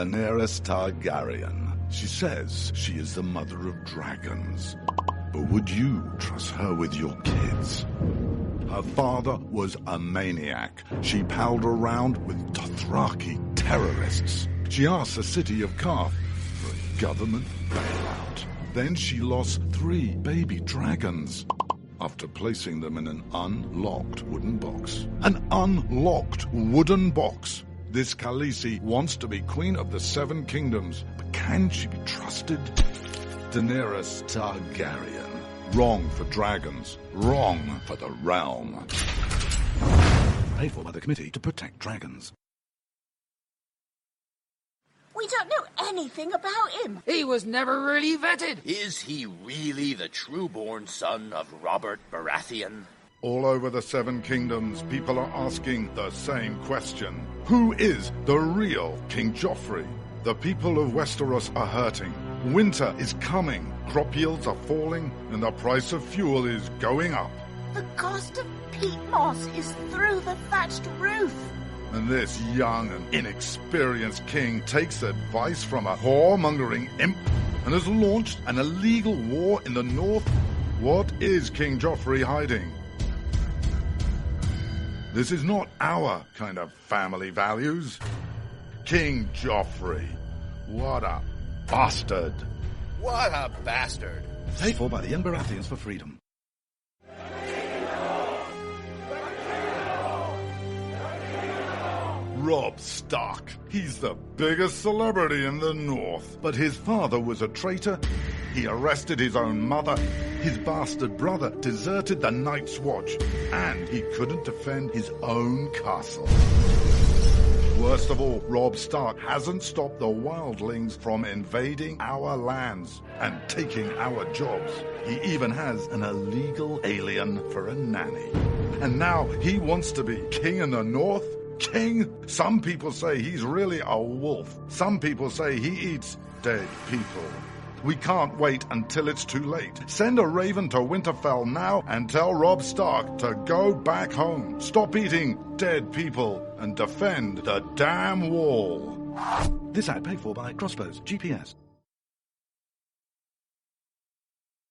Daenerys Targaryen. She says she is the mother of dragons. But would you trust her with your kids? Her father was a maniac. She palled around with Dothraki terrorists. She asked the city of Karth for a government bailout. Then she lost 3 baby dragons after placing them in an unlocked wooden box. An unlocked wooden box. This Khaleesi wants to be queen of the 7 kingdoms, but can she be trusted? Daenerys Targaryen. Wrong for dragons. Wrong for the realm. Paid for by the Committee to Protect Dragons. We don't know anything about him. He was never really vetted. Is he really the true-born son of Robert Baratheon? All over the 7 kingdoms, people are asking the same question. Who is the real King Joffrey? The people of Westeros are hurting. Winter is coming. Crop yields are falling, and the price of fuel is going up. The cost of peat moss is through the thatched roof. And this young and inexperienced king takes advice from a whoremongering imp and has launched an illegal war in the north. What is King Joffrey hiding? This is not our kind of family values. King Joffrey. What a bastard. What a bastard. Paid for by the young Baratheons for freedom. Robb Stark. He's the biggest celebrity in the North. But his father was a traitor. He arrested his own mother. His bastard brother deserted the Night's Watch. And he couldn't defend his own castle. Worst of all, Robb Stark hasn't stopped the wildlings from invading our lands and taking our jobs. He even has an illegal alien for a nanny. And now he wants to be king in the North? King? Some people say he's really a wolf. Some people say he eats dead people. We can't wait until it's too late. Send a raven to Winterfell now and tell Robb Stark to go back home. Stop eating dead people and defend the damn wall. This ad paid for by Crossbows GPS.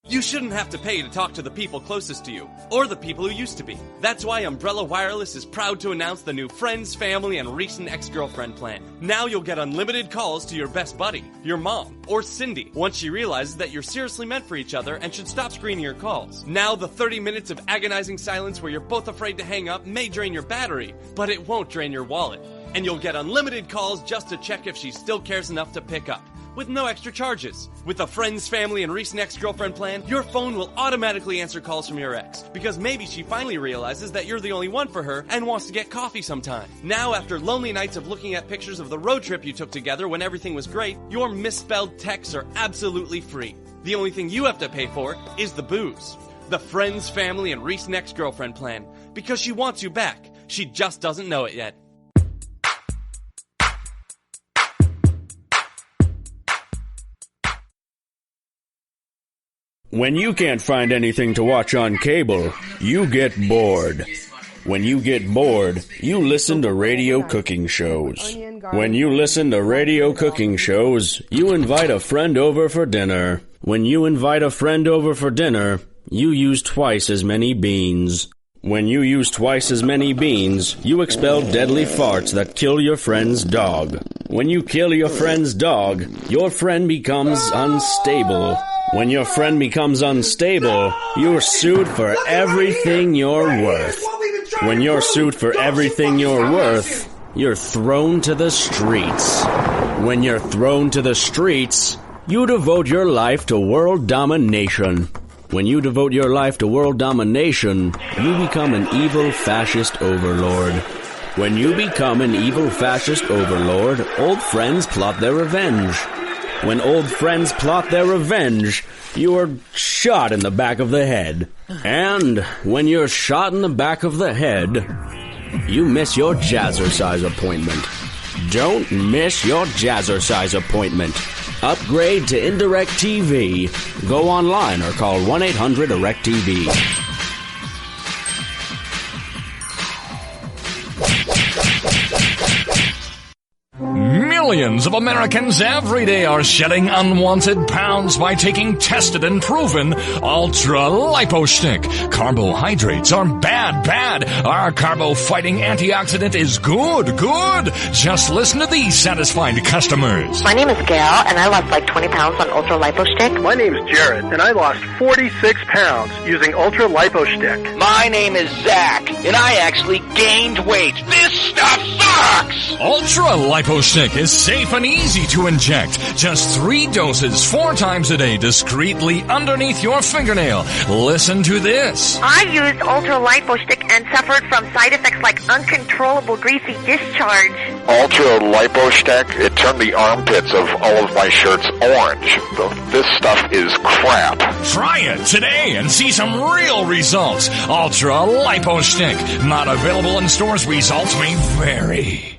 You shouldn't have to pay to talk to the people closest to you, or the people who used to be. That's why Umbrella Wireless is proud to announce the new Friends, Family, and Recent Ex-Girlfriend plan. Now you'll get unlimited calls to your best buddy, your mom, or Cindy, once she realizes that you're seriously meant for each other and should stop screening your calls. Now the 30 minutes of agonizing silence where you're both afraid to hang up may drain your battery, but it won't drain your wallet. And you'll get unlimited calls just to check if she still cares enough to pick up, with no extra charges. With the Friends, Family, and Recent Ex-Girlfriend plan, your phone will automatically answer calls from your ex, because maybe she finally realizes that you're the only one for her and wants to get coffee sometime. Now, after lonely nights of looking at pictures of the road trip you took together when everything was great, your misspelled texts are absolutely free. The only thing you have to pay for is the booze. The Friends, Family, and Recent Ex-Girlfriend plan, because she wants you back. She just doesn't know it yet. When you can't find anything to watch on cable, you get bored. When you get bored, you listen to radio cooking shows. When you listen to radio cooking shows, you invite a friend over for dinner. When you invite a friend over for dinner, you use twice as many beans. When you use twice as many beans, you expel deadly farts that kill your friend's dog. When you kill your friend's dog, your friend becomes unstable. When your friend becomes unstable, you're sued for everything you're worth. When you're sued for everything you're worth, you're thrown to the streets. When you're thrown to the streets, you devote your life to world domination. When you devote your life to world domination, you become an evil fascist overlord. When you become an evil fascist overlord, old friends plot their revenge. When old friends plot their revenge, you are shot in the back of the head. And when you're shot in the back of the head, you miss your jazzercise appointment. Don't miss your jazzercise appointment. Upgrade to Indirect TV. Go online or call 1-800-ERECT-TV. Millions of Americans every day are shedding unwanted pounds by taking tested and proven Ultra Lipo Stick. Carbohydrates are bad. Our carbo-fighting antioxidant is good. Just listen to these satisfied customers. My name is Gail, and I lost like 20 pounds on Ultra Lipo Stick. My name is Jared, and I lost 46 pounds using Ultra Lipo Stick. My name is Zach, and I actually gained weight. This stuff sucks! Ultra Lipo Stick is safe and easy to inject. Just 3 doses 4 times a day discreetly underneath your fingernail. Listen to this. I used Ultra Lipo Stick and suffered from side effects like uncontrollable greasy discharge. Ultra Lipo Stick, it turned the armpits of all of my shirts orange. This stuff is crap. Try it today and see some real results. Ultra Lipo Stick. Not available in stores. Results may vary.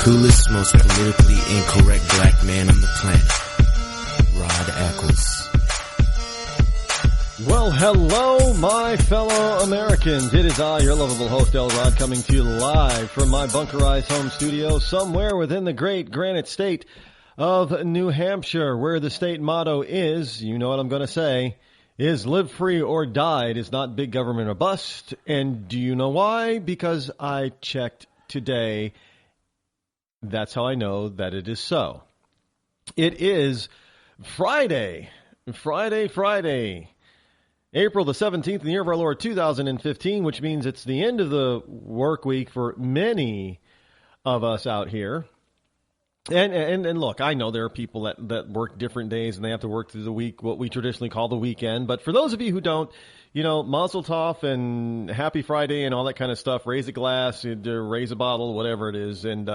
Coolest, most politically incorrect black man on the planet, Rod Eccles. Well, hello, my fellow Americans. It is I, your lovable host, El Rod, coming to you live from my bunkerized home studio somewhere within the great granite state of New Hampshire, where the state motto is, you know what I'm going to say, is live free or die. It is not big government or bust. And do you know why? Because I checked today. That's how I know that it is so. It is Friday, April the 17th in the year of our Lord 2015, which means it's the end of the work week for many of us out here. And look, I know there are people that work different days and they have to work through the week, what we traditionally call the weekend. But for those of you who don't, you know, Mazel Tov and Happy Friday and all that kind of stuff, raise a glass, raise a bottle, whatever it is, and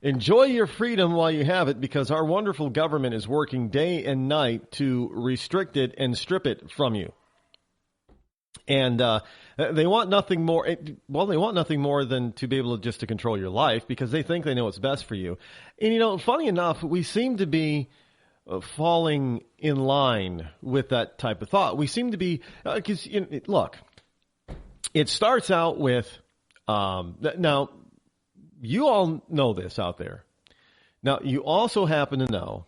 enjoy your freedom while you have it, because our wonderful government is working day and night to restrict it and strip it from you. And they want nothing more. Well, they want nothing more than to be able to just to control your life, because they think they know what's best for you. And, you know, funny enough, we seem to be falling in line with that type of thought. We seem to be, because, look, it starts out with, now, you all know this out there. Now, you also happen to know,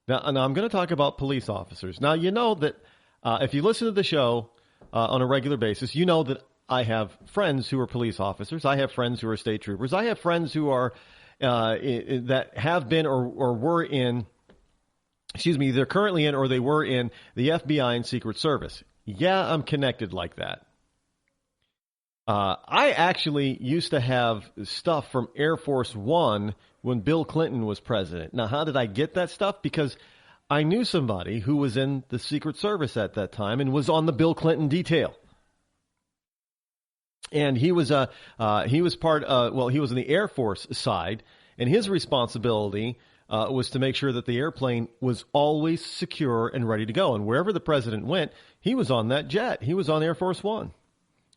now I'm going to talk about police officers. Now, you know that if you listen to the show on a regular basis, you know that I have friends who are police officers. I have friends who are state troopers. I have friends who are, that have been or were in, they're currently in or they were in the FBI and Secret Service. Yeah, I'm connected like that. I actually used to have stuff from Air Force One when Bill Clinton was president. Now, how did I get that stuff? Because I knew somebody who was in the Secret Service at that time and was on the Bill Clinton detail. And he was part, he was in the Air Force side, and his responsibility was to make sure that the airplane was always secure and ready to go. And wherever the president went, he was on that jet. He was on Air Force One.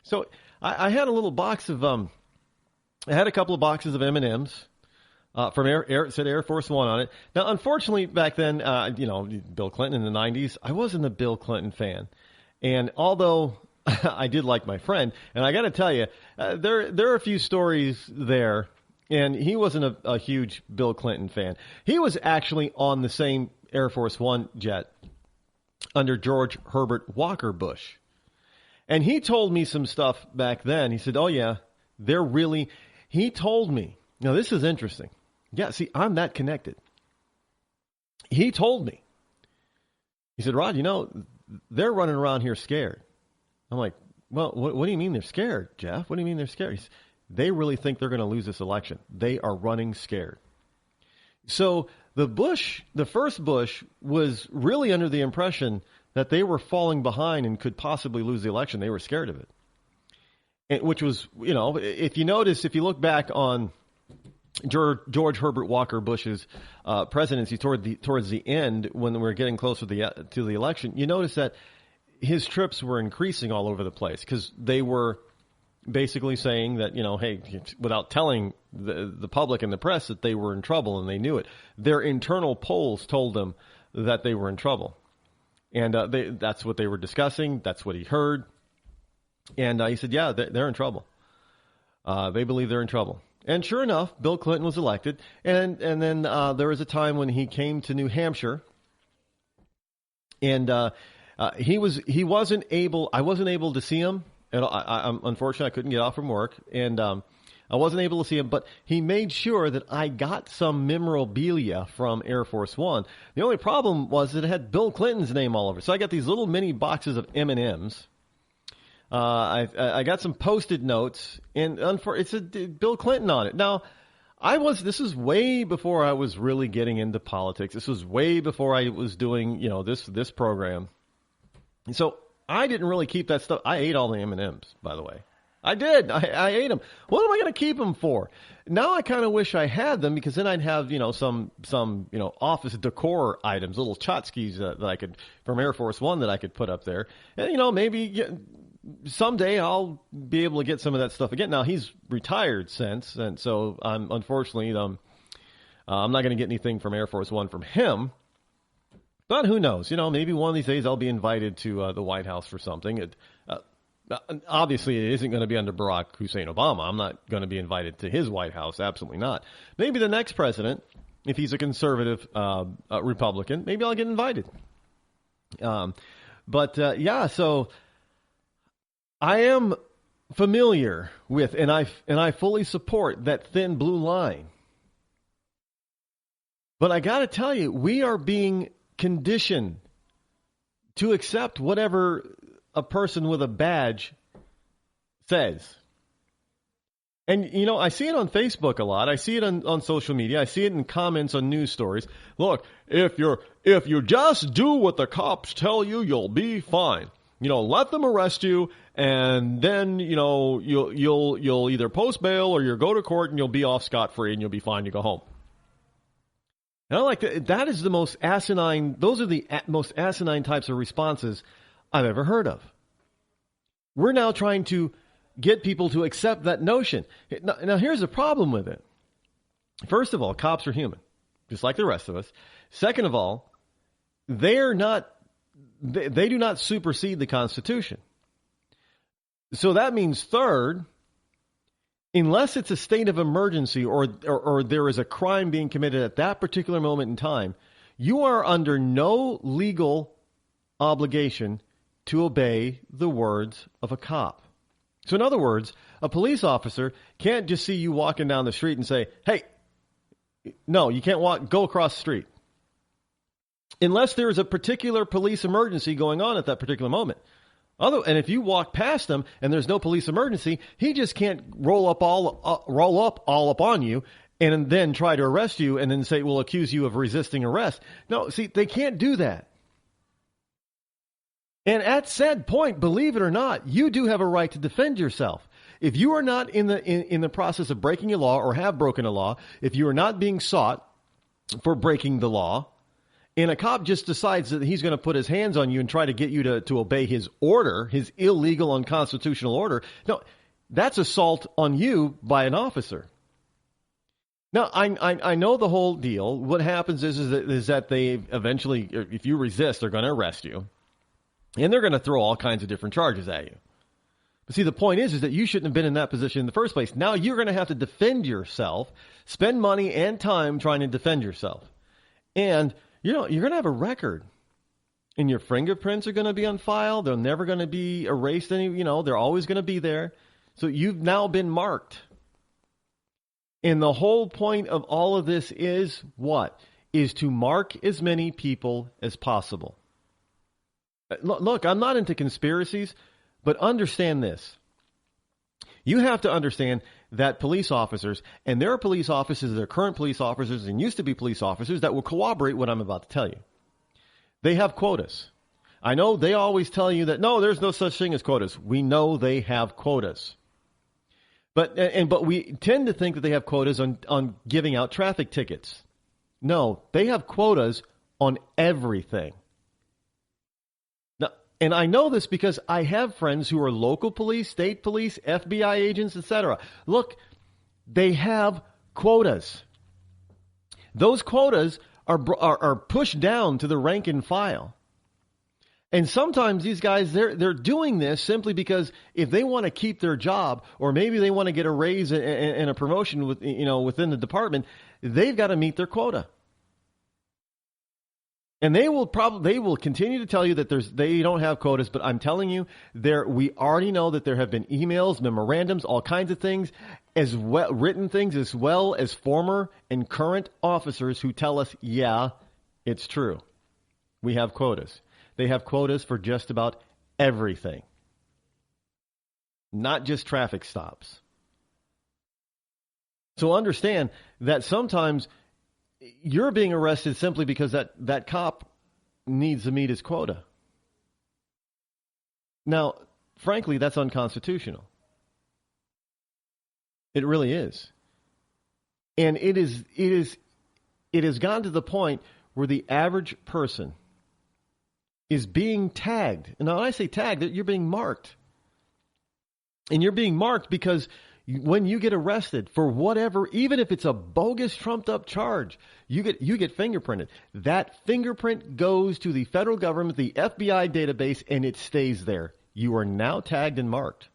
So I had a little box of, I had a couple of boxes of M&Ms from it said Air Force One on it. Now, unfortunately, back then, Bill Clinton in the 90s, I wasn't a Bill Clinton fan. And although I did like my friend, and I got to tell you, there are a few stories there, and he wasn't a huge Bill Clinton fan. He was actually on the same Air Force One jet under George Herbert Walker Bush. And he told me some stuff back then. He said, oh, yeah, he told me. Now, this is interesting. Yeah, see, I'm that connected. He told me. He said, Rod, they're running around here scared. I'm like, Well, what do you mean they're scared, Jeff? What do you mean they're scared? They really think they're going to lose this election. They are running scared. So the first Bush was really under the impression that they were falling behind and could possibly lose the election. They were scared of it. Which was, if you notice, if you look back on George Herbert Walker Bush's presidency towards the end, when we were getting closer to the election, you notice that his trips were increasing all over the place because they were basically saying that, hey, without telling the public and the press that they were in trouble, and they knew it. Their internal polls told them that they were in trouble. And that's what they were discussing. That's what he heard. And he said, yeah, they're in trouble. They believe they're in trouble. And sure enough, Bill Clinton was elected. And then there was a time when he came to New Hampshire. And he wasn't able, I wasn't able to see him. And unfortunately, I couldn't get off from work. And I wasn't able to see him, but he made sure that I got some memorabilia from Air Force One. The only problem was that it had Bill Clinton's name all over it. So I got these little mini boxes of M&Ms. I got some Post-it notes, and it's a Bill Clinton on it. Now, this is way before I was really getting into politics. This was way before I was doing, this program. And so I didn't really keep that stuff. I ate all the M&Ms, by the way. I did. I ate them. What am I going to keep them for? Now I kind of wish I had them, because then I'd have, some office decor items, little tchotchkes that I could, from Air Force One, that I could put up there. And, maybe someday I'll be able to get some of that stuff again. Now, he's retired since, and so unfortunately, I'm not going to get anything from Air Force One from him. But who knows? Maybe one of these days I'll be invited to the White House for something. Obviously, it isn't going to be under Barack Hussein Obama. I'm not going to be invited to his White House. Absolutely not. Maybe the next president, if he's a conservative Republican, maybe I'll get invited. So I am familiar with, and I fully support that thin blue line. But I got to tell you, we are being conditioned to accept whatever a person with a badge says. And, I see it on Facebook a lot. I see it on social media. I see it in comments on news stories. Look, if you just do what the cops tell you, you'll be fine. Let them arrest you, and then, you'll either post bail or you'll go to court and you'll be off scot-free and you'll be fine to go home. And I like that. That is the most asinine, those are the most asinine types of responses I've ever heard of. We're now trying to get people to accept that notion. Now, here's the problem with it. First of all, cops are human, just like the rest of us. Second of all, they do not supersede the Constitution. So that means, third, unless it's a state of emergency or there is a crime being committed at that particular moment in time, you are under no legal obligation to obey the words of a cop. So in other words, a police officer can't just see you walking down the street and say, hey, no, you can't go across the street. Unless there is a particular police emergency going on at that particular moment. And if you walk past him and there's no police emergency, he just can't roll up all up on you and then try to arrest you and then say, we'll accuse you of resisting arrest. No, see, they can't do that. And at said point, believe it or not, you do have a right to defend yourself. If you are not in the process of breaking a law or have broken a law, if you are not being sought for breaking the law, and a cop just decides that he's going to put his hands on you and try to get you to obey his order, his illegal, unconstitutional order, no, that's assault on you by an officer. Now, I know the whole deal. What happens is that they eventually, if you resist, they're going to arrest you. And they're going to throw all kinds of different charges at you. But see, the point is that you shouldn't have been in that position in the first place. Now you're going to have to defend yourself, spend money and time trying to defend yourself. And, you're going to have a record. And your fingerprints are going to be on file. They're never going to be erased. They're always going to be there. So you've now been marked. And the whole point of all of this is what? Is to mark as many people as possible. Look, I'm not into conspiracies, But understand this. You have to understand that police officers, and there are police officers that are current police officers and used to be police officers that will corroborate what I'm about to tell you. They have quotas. I know they always tell you that, no, there's no such thing as quotas. We know they have quotas. But we tend to think that they have quotas on giving out traffic tickets. No, they have quotas on everything. Now, and I know this because I have friends who are local police, state police, FBI agents, etc. Look, they have quotas. Those quotas are pushed down to the rank and file. And sometimes these guys, they're doing this simply because if they want to keep their job, or maybe they want to get a raise and a promotion within the department, they've got to meet their quota. And they will continue to tell you that they don't have quotas, but I'm telling you, we already know that there have been emails, memorandums, all kinds of things, as well, written things, as well as former and current officers who tell us, yeah, it's true. We have quotas. They have quotas for just about everything, not just traffic stops. So understand that sometimes you're being arrested simply because that cop needs to meet his quota. Now, frankly, that's unconstitutional. It really is. And it has gotten to the point where the average person is being tagged. And now when I say tagged, you're being marked. And you're being marked because when you get arrested for whatever, even if it's a bogus, trumped-up charge, you get fingerprinted. That fingerprint goes to the federal government, the FBI database, and it stays there. You are now tagged and marked.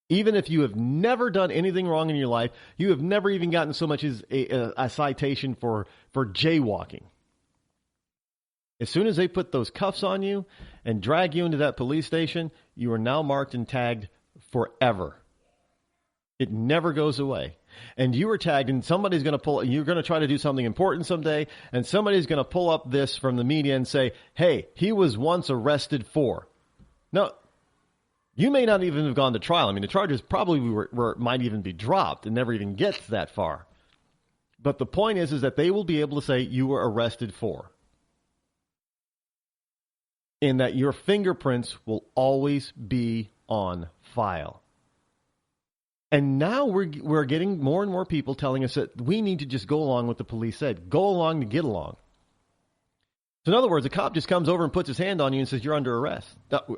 Even if you have never done anything wrong in your life, you have never even gotten so much as a citation for jaywalking. As soon as they put those cuffs on you and drag you into that police station, you are now marked and tagged forever. It never goes away. And you are tagged, and somebody's going to you're going to try to do something important someday, and somebody's going to pull up this from the media and say, hey, he was once arrested for. Now, you may not even have gone to trial. I mean, the charges probably might even be dropped and never even gets that far. But the point is that they will be able to say you were arrested for. In that your fingerprints will always be on file. And now we're getting more and more people telling us that we need to just go along with what the police said. Go along to get along. So in other words, a cop just comes over and puts his hand on you and says, you're under arrest.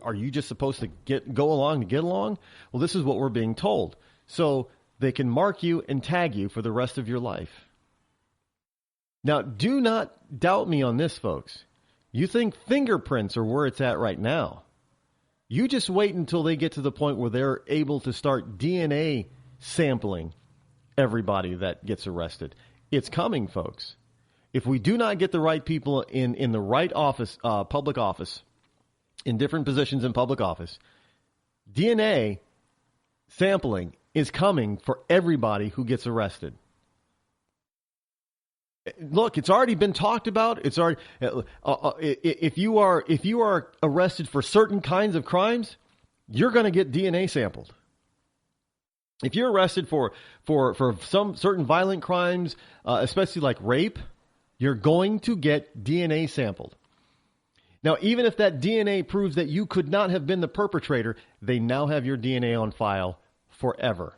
Are you just supposed to go along to get along? Well, this is what we're being told. So they can mark you and tag you for the rest of your life. Now, do not doubt me on this, folks. You think fingerprints are where it's at right now. You just wait until they get to the point where they're able to start DNA sampling everybody that gets arrested. It's coming, folks. If we do not get the right people in the right office, public office, in different positions in public office, DNA sampling is coming for everybody who gets arrested. Look, it's already been talked about. It's already if you are arrested for certain kinds of crimes, you're going to get DNA sampled. If you're arrested for some certain violent crimes, especially like rape, you're going to get DNA sampled. Now, even if that DNA proves that you could not have been the perpetrator, they now have your DNA on file forever.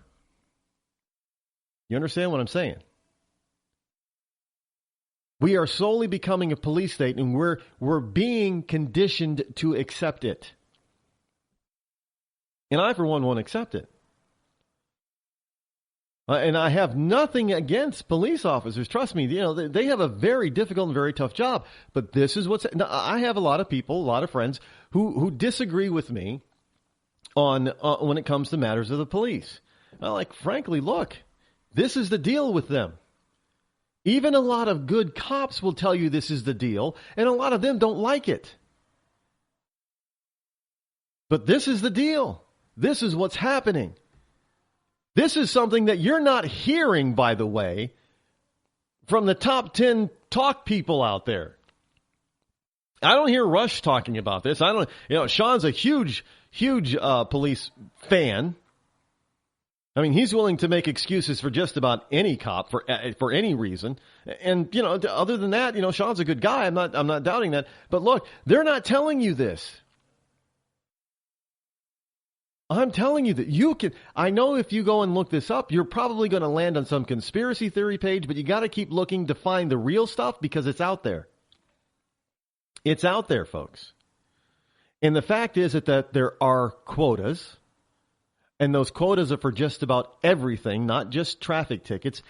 You understand what I'm saying? We are slowly becoming a police state, and we're being conditioned to accept it. And I, for one, won't accept it. And I have nothing against police officers. Trust me, they have a very difficult and very tough job. But this is what's... Now, I have a lot of people, a lot of friends who disagree with me on when it comes to matters of the police. Frankly, look, this is the deal with them. Even a lot of good cops will tell you this is the deal, and a lot of them don't like it. But this is the deal. This is what's happening. This is something that you're not hearing, by the way, from the top 10 talk people out there. I don't hear Rush talking about this. Sean's a huge police fan. I mean, he's willing to make excuses for just about any cop for any reason. And, other than that, Sean's a good guy. I'm not doubting that. But look, they're not telling you this. I'm telling you that you can. I know if you go and look this up, you're probably going to land on some conspiracy theory page, but you got to keep looking to find the real stuff because it's out there. It's out there, folks. And the fact is that there are quotas, and those quotas are for just about everything, not just traffic tickets,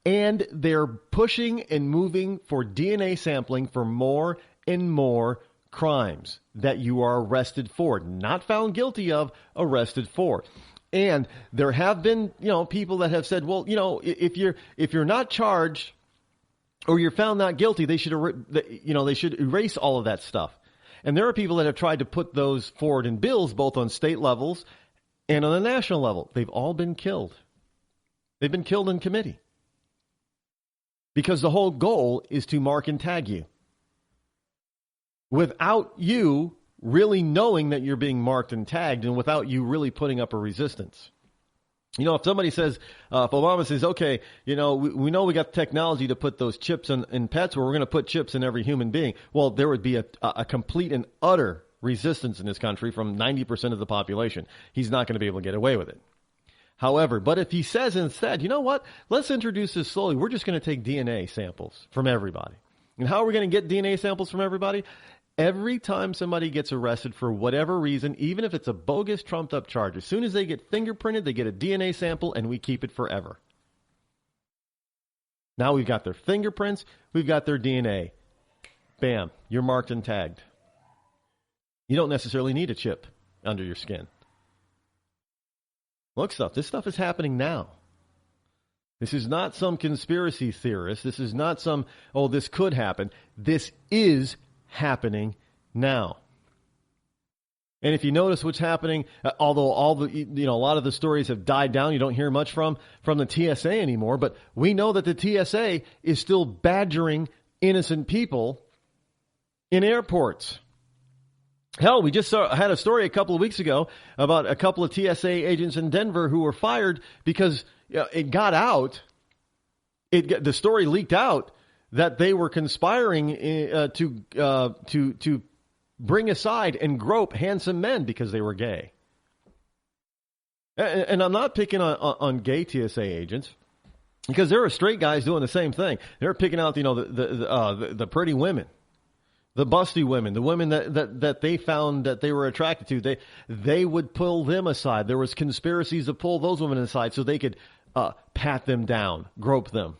and they're pushing and moving for DNA sampling for more and more crimes that you are arrested for, not found guilty of, arrested for. And there have been, people that have said, well, if you're not charged or you're found not guilty, they should erase all of that stuff. And there are people that have tried to put those forward in bills, both on state levels and on the national level. They've all been killed. They've been killed in committee. Because the whole goal is to mark and tag you, without you really knowing that you're being marked and tagged, and without you really putting up a resistance. If somebody says, if Obama says, okay, we know we got technology to put those chips in pets, well, we're going to put chips in every human being. Well, there would be a complete and utter resistance in this country from 90% of the population. He's not going to be able to get away with it. However, but if he says instead, you know what, let's introduce this slowly. We're just going to take DNA samples from everybody. And how are we going to get DNA samples from everybody? Every time somebody gets arrested for whatever reason, even if it's a bogus, trumped-up charge, as soon as they get fingerprinted, they get a DNA sample, and we keep it forever. Now we've got their fingerprints, we've got their DNA. Bam, you're marked and tagged. You don't necessarily need a chip under your skin. Look, this stuff is happening now. This is not some conspiracy theorist. This is not some, this could happen. This is happening now. And if you notice what's happening, although a lot of the stories have died down, you don't hear much from the TSA anymore, but we know that the TSA is still badgering innocent people in airports. Hell, we just had a story a couple of weeks ago about a couple of TSA agents in Denver who were fired because it got out. The story leaked out that they were conspiring to bring aside and grope handsome men because they were gay. And I'm not picking on gay TSA agents, because there are straight guys doing the same thing. They're picking out the pretty women, the busty women, the women that they found that they were attracted to. They would pull them aside. There was conspiracies to pull those women aside so they could pat them down, grope them.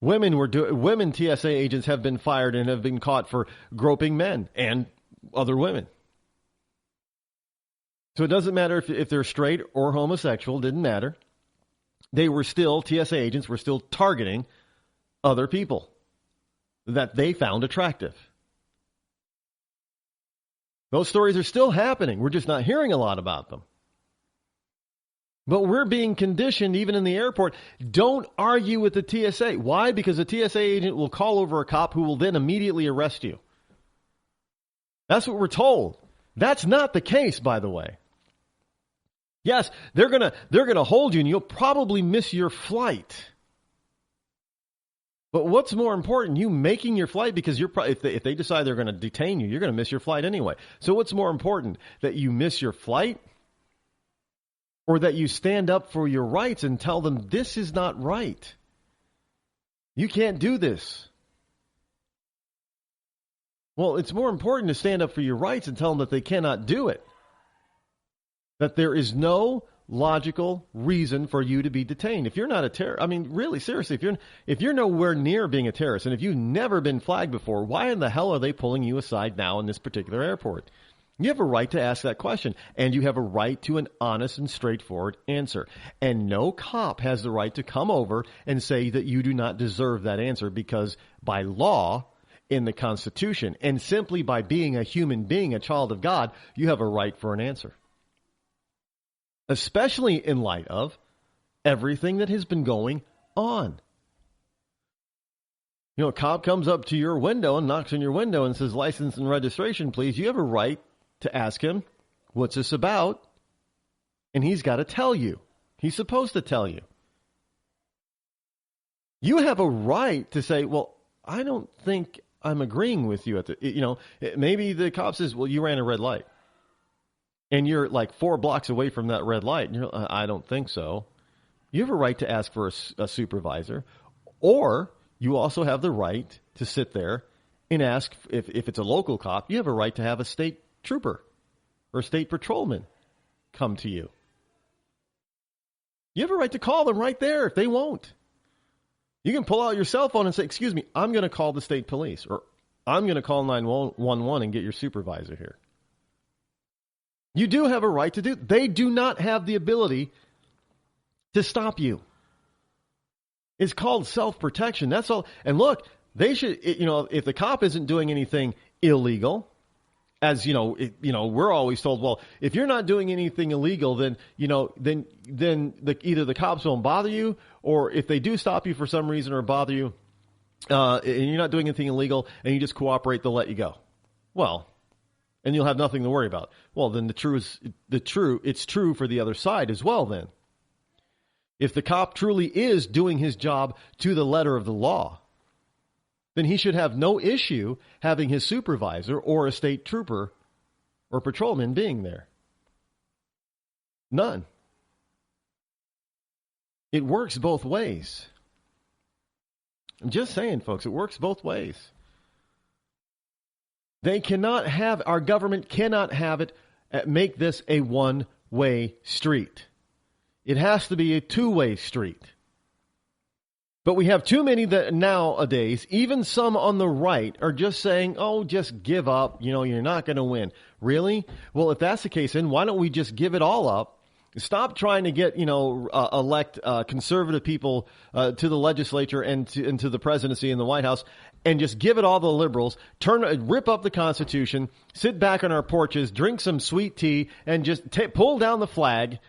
Women TSA agents have been fired and have been caught for groping men and other women. So it doesn't matter if they're straight or homosexual, didn't matter. TSA agents were still targeting other people that they found attractive. Those stories are still happening. We're just not hearing a lot about them. But we're being conditioned, even in the airport, don't argue with the TSA. Why? Because a TSA agent will call over a cop who will then immediately arrest you. That's what we're told. That's not the case, by the way. Yes, they're gonna hold you, and you'll probably miss your flight. But what's more important, you making your flight, because if they decide they're going to detain you, you're going to miss your flight anyway. So what's more important, that you miss your flight, or that you stand up for your rights and tell them this is not right? You can't do this. Well, it's more important to stand up for your rights and tell them that they cannot do it. That there is no logical reason for you to be detained. If you're not a terrorist, I mean, really, seriously, if you're nowhere near being a terrorist, and if you've never been flagged before, why in the hell are they pulling you aside now in this particular airport? You have a right to ask that question, and you have a right to an honest and straightforward answer. And no cop has the right to come over and say that you do not deserve that answer, because by law, in the Constitution, and simply by being a human being, a child of God, you have a right for an answer. Especially in light of everything that has been going on. A cop comes up to your window and knocks on your window and says, license and registration, please. You have a right to ask him, what's this about? And he's got to tell you. He's supposed to tell you. You have a right to say, well, I don't think I'm agreeing with you. Maybe the cop says, well, you ran a red light. And you're like 4 blocks away from that red light. And you're I don't think so. You have a right to ask for a supervisor. Or you also have the right to sit there and ask, if it's a local cop, you have a right to have a state trooper or state patrolman come to you. You have a right to call them right there if they won't. You can pull out your cell phone and say, excuse me, I'm going to call the state police, or I'm going to call 911 and get your supervisor here. You do have a right to do. They do not have the ability to stop you. It's called self-protection. That's all. And look, they should, if the cop isn't doing anything illegal, as we're always told, well, if you're not doing anything illegal, then either the cops won't bother you, or if they do stop you for some reason or bother you, and you're not doing anything illegal and you just cooperate, they'll let you go. Well, and you'll have nothing to worry about. Well, then it's true for the other side as well then. If the cop truly is doing his job to the letter of the law, then he should have no issue having his supervisor or a state trooper or patrolman being there. None. It works both ways. I'm just saying, folks, it works both ways. Our government cannot have it make this a one-way street. It has to be a two-way street. But we have too many that nowadays, even some on the right, are just saying, oh, just give up. You're not going to win. Really? Well, if that's the case, then why don't we just give it all up? Stop trying to get, elect conservative people to the legislature and to the presidency and the White House, and just give it all to the liberals, rip up the Constitution, sit back on our porches, drink some sweet tea, and just pull down the flag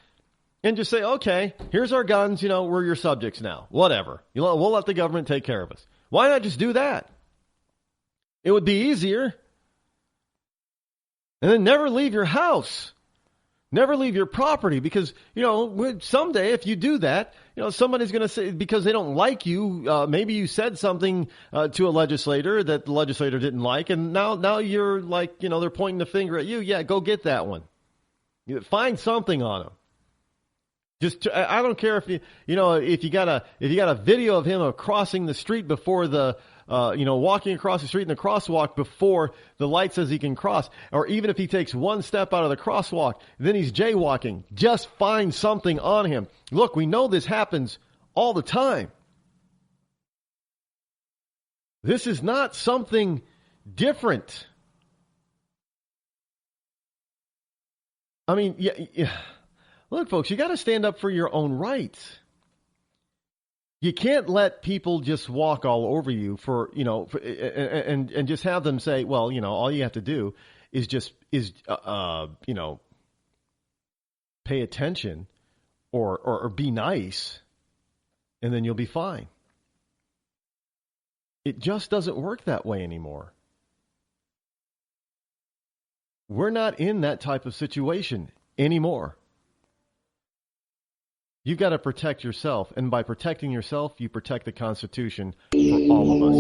and just say, okay, here's our guns, we're your subjects now. Whatever. We'll let the government take care of us. Why not just do that? It would be easier. And then never leave your house. Never leave your property, because, someday if you do that, somebody's going to say, because they don't like you, maybe you said something to a legislator that the legislator didn't like, and now you're like, they're pointing the finger at you. Yeah, go get that one. Find something on them. I don't care if you got a video of him crossing the street before walking across the street in the crosswalk before the light says he can cross, or even if he takes one step out of the crosswalk, then he's jaywalking. Just find something on him. Look, we know this happens all the time. This is not something different. I mean, yeah. Look, folks, you got to stand up for your own rights. You can't let people just walk all over you and just have them say, well, all you have to do is pay attention or be nice, and then you'll be fine. It just doesn't work that way anymore. We're not in that type of situation anymore. You've got to protect yourself, and by protecting yourself, you protect the Constitution for all of us.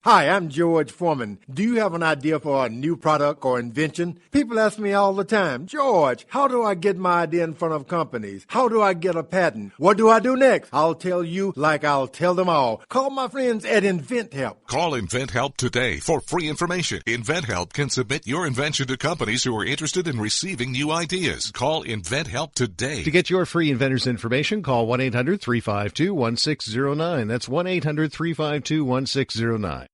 Hi, I'm George Foreman. Do you have an idea for a new product or invention? People ask me all the time, George, how do I get my idea in front of companies? How do I get a patent? What do I do next? I'll tell you like I'll tell them all. Call my friends at InventHelp. Call InventHelp today for free information. InventHelp can submit your invention to companies who are interested in receiving new ideas. Call InventHelp today. To get your free inventor's information, call 1-800-352-1609. That's 1-800-352-1609.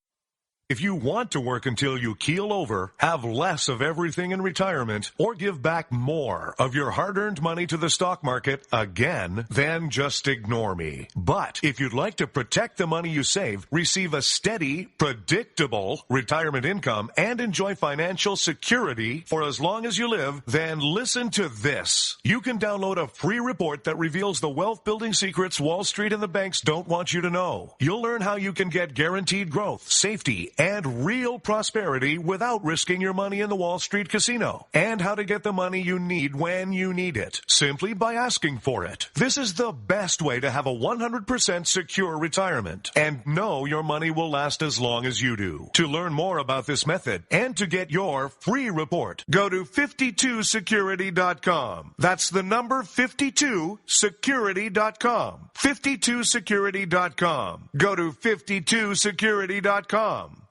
If you want to work until you keel over, have less of everything in retirement, or give back more of your hard-earned money to the stock market again, then just ignore me. But if you'd like to protect the money you save, receive a steady, predictable retirement income, and enjoy financial security for as long as you live, then listen to this. You can download a free report that reveals the wealth-building secrets Wall Street and the banks don't want you to know. You'll learn how you can get guaranteed growth, safety, and real prosperity without risking your money in the Wall Street casino, and how to get the money you need when you need it, simply by asking for it. This is the best way to have a 100% secure retirement, and know your money will last as long as you do. To learn more about this method, and to get your free report, go to 52security.com. That's the number 52security.com. 52security.com. Go to 52security.com.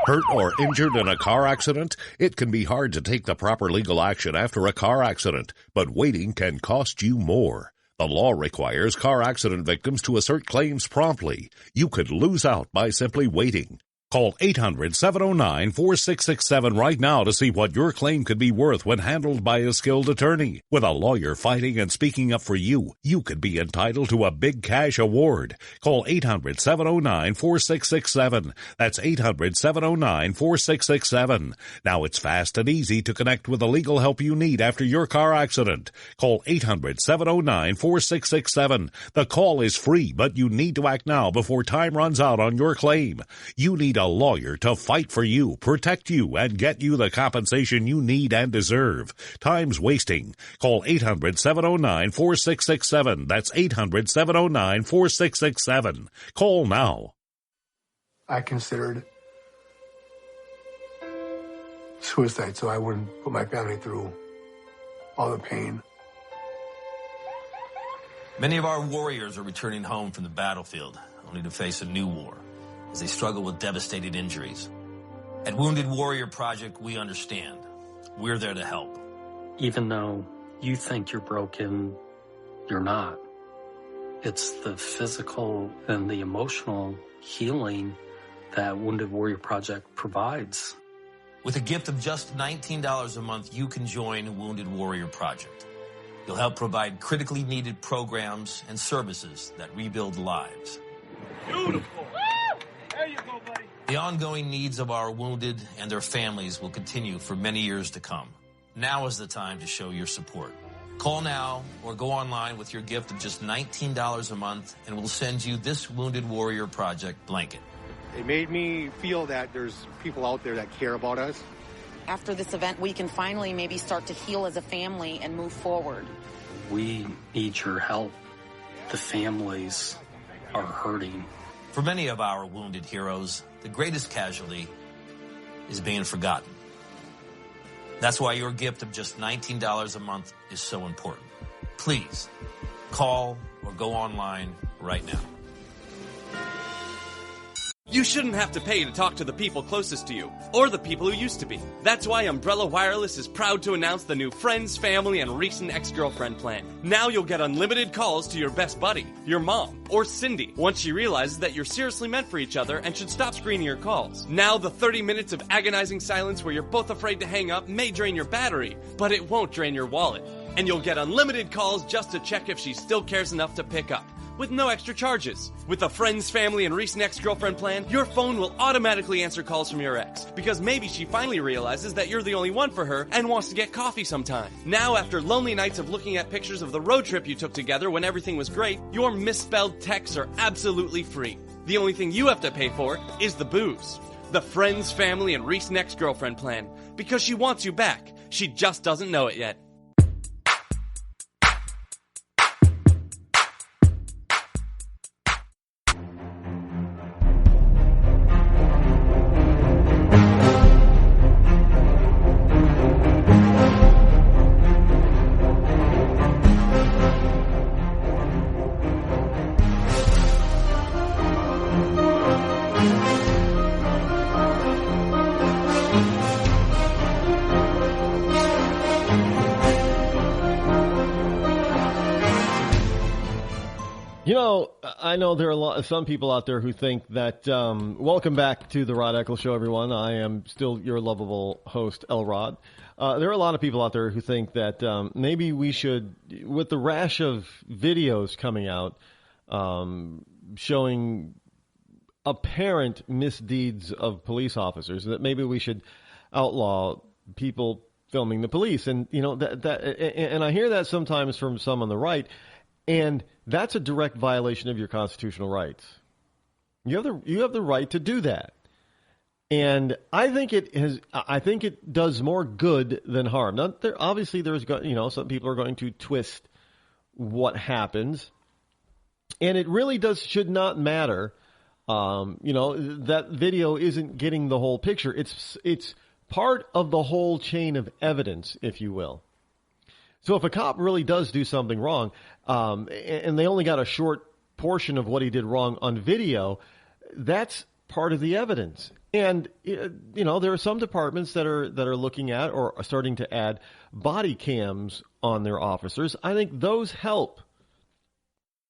Hurt or injured in a car accident? It can be hard to take the proper legal action after a car accident, but waiting can cost you more. The law requires car accident victims to assert claims promptly. You could lose out by simply waiting. Call 800-709-4667 right now to see what your claim could be worth when handled by a skilled attorney. With a lawyer fighting and speaking up for you, you could be entitled to a big cash award. Call 800-709-4667. That's 800-709-4667. Now it's fast and easy to connect with the legal help you need after your car accident. Call 800-709-4667. The call is free, but you need to act now before time runs out on your claim. You need a lawyer to fight for you, protect you, and get you the compensation you need and deserve. Time's wasting. Call 800-709-4667. That's 800-709-4667. Call now. I considered suicide so I wouldn't put my family through all the pain. Many of our warriors are returning home from the battlefield, only to face a new war as they struggle with devastating injuries. At Wounded Warrior Project, we understand. We're there to help. Even though you think you're broken, you're not. It's the physical and the emotional healing that Wounded Warrior Project provides. With a gift of just $19 a month, you can join Wounded Warrior Project. You'll help provide critically needed programs and services that rebuild lives. Beautiful. There you go, buddy. The ongoing needs of our wounded and their families will continue for many years to come. Now is the time to show your support. Call now or go online with your gift of just $19 a month, and we'll send you this Wounded Warrior Project blanket. It made me feel that there's people out there that care about us. After this event, we can finally maybe start to heal as a family and move forward. We need your help. The families are hurting. For many of our wounded heroes, the greatest casualty is being forgotten. That's why your gift of just $19 a month is so important. Please, call or go online right now. You shouldn't have to pay to talk to the people closest to you, or the people who used to be. That's why Umbrella Wireless is proud to announce the new Friends, Family, and Recent Ex-Girlfriend plan. Now you'll get unlimited calls to your best buddy, your mom, or Cindy, once she realizes that you're seriously meant for each other and should stop screening your calls. Now the 30 minutes of agonizing silence where you're both afraid to hang up may drain your battery, but it won't drain your wallet. And you'll get unlimited calls just to check if she still cares enough to pick up, with no extra charges. With the Friends, Family, and Recent Ex-Girlfriend plan, your phone will automatically answer calls from your ex, because maybe she finally realizes that you're the only one for her and wants to get coffee sometime. Now, after lonely nights of looking at pictures of the road trip you took together when everything was great, your misspelled texts are absolutely free. The only thing you have to pay for is the booze. The Friends, Family, and Recent Ex-Girlfriend plan, because she wants you back. She just doesn't know it yet. I know there are some people out there who think that, welcome back to the Rod Eccles Show, everyone. I am still your lovable host, El Rod. There are a lot of people out there who think that maybe we should, with the rash of videos coming out showing apparent misdeeds of police officers, that maybe we should outlaw people filming the police. And, you know, and I hear that sometimes from some on the right, and that's a direct violation of your constitutional rights. You have the right to do that. And I think it does more good than harm. Now, obviously there's, you know, some people are going to twist what happens, and it really should not matter. You know, that video isn't getting the whole picture. It's part of the whole chain of evidence, if you will. So if a cop really does do something wrong, and they only got a short portion of what he did wrong on video, that's part of the evidence. And, you know, there are some departments that are looking at or are starting to add body cams on their officers. I think those help.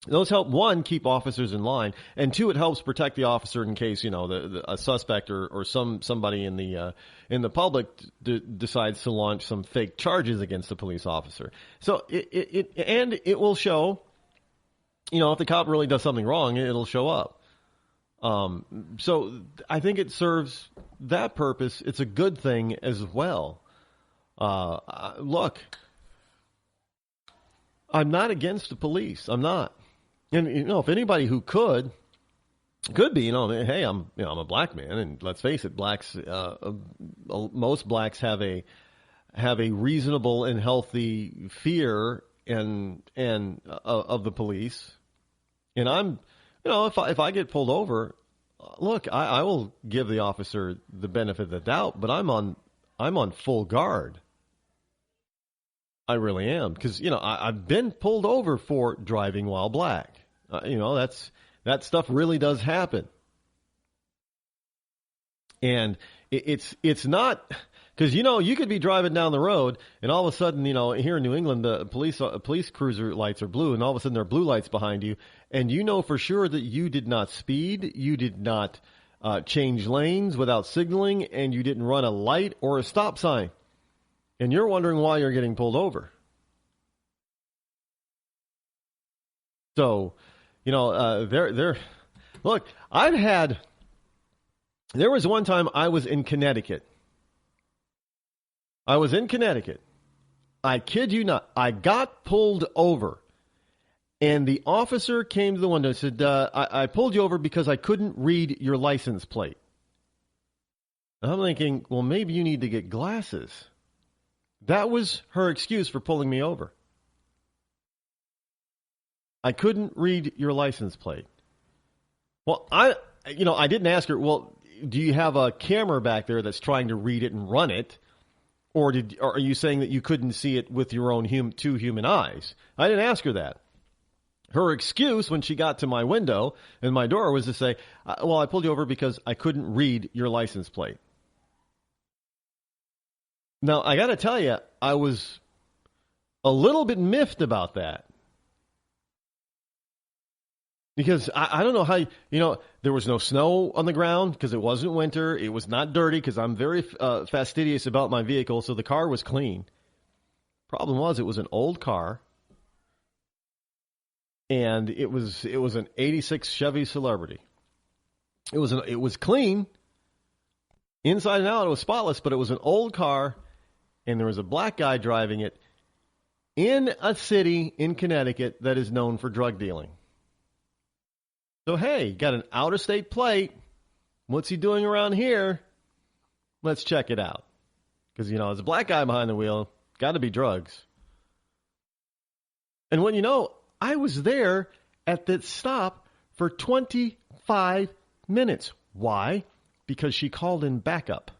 Those help, one, keep officers in line, and two, it helps protect the officer in case, you know, a suspect or somebody in the public decides to launch some fake charges against the police officer. So it will show, you know, if the cop really does something wrong, it'll show up. So I think it serves that purpose. It's a good thing as well. Look, I'm not against the police. I'm not. And, you know, if anybody who could be, you know, hey, I'm a black man, and let's face it, most blacks have a reasonable and healthy fear of the police. And I'm, you know, if I get pulled over, look, I will give the officer the benefit of the doubt, but I'm on full guard. I really am, because, you know, I've been pulled over for driving while black. You know, that stuff really does happen. And it's not, because, you know, you could be driving down the road and all of a sudden, you know, here in New England, the police cruiser lights are blue, and all of a sudden there are blue lights behind you, and you know for sure that you did not speed, you did not change lanes without signaling, and you didn't run a light or a stop sign. And you're wondering why you're getting pulled over. So, you know, look, there was one time I was in Connecticut. I kid you not. I got pulled over, and the officer came to the window and said, I pulled you over because I couldn't read your license plate. And I'm thinking, well, maybe you need to get glasses. That was her excuse for pulling me over. I couldn't read your license plate. Well, I didn't ask her, well, do you have a camera back there that's trying to read it and run it? Or are you saying that you couldn't see it with your own two human eyes? I didn't ask her that. Her excuse when she got to my window and my door was to say, well, I pulled you over because I couldn't read your license plate. Now, I got to tell you, I was a little bit miffed about that. Because I don't know how, you know, there was no snow on the ground because it wasn't winter. It was not dirty because I'm very fastidious about my vehicle, so the car was clean. Problem was, it was an old car, and it was an 86 Chevy Celebrity. It was clean, inside and out. It was spotless, but it was an old car, and there was a black guy driving it in a city in Connecticut that is known for drug dealing. So, hey, got an out-of-state plate. What's he doing around here? Let's check it out. Because, you know, as a black guy behind the wheel, got to be drugs. And when you know, I was there at that stop for 25 minutes. Why? Because she called in backup.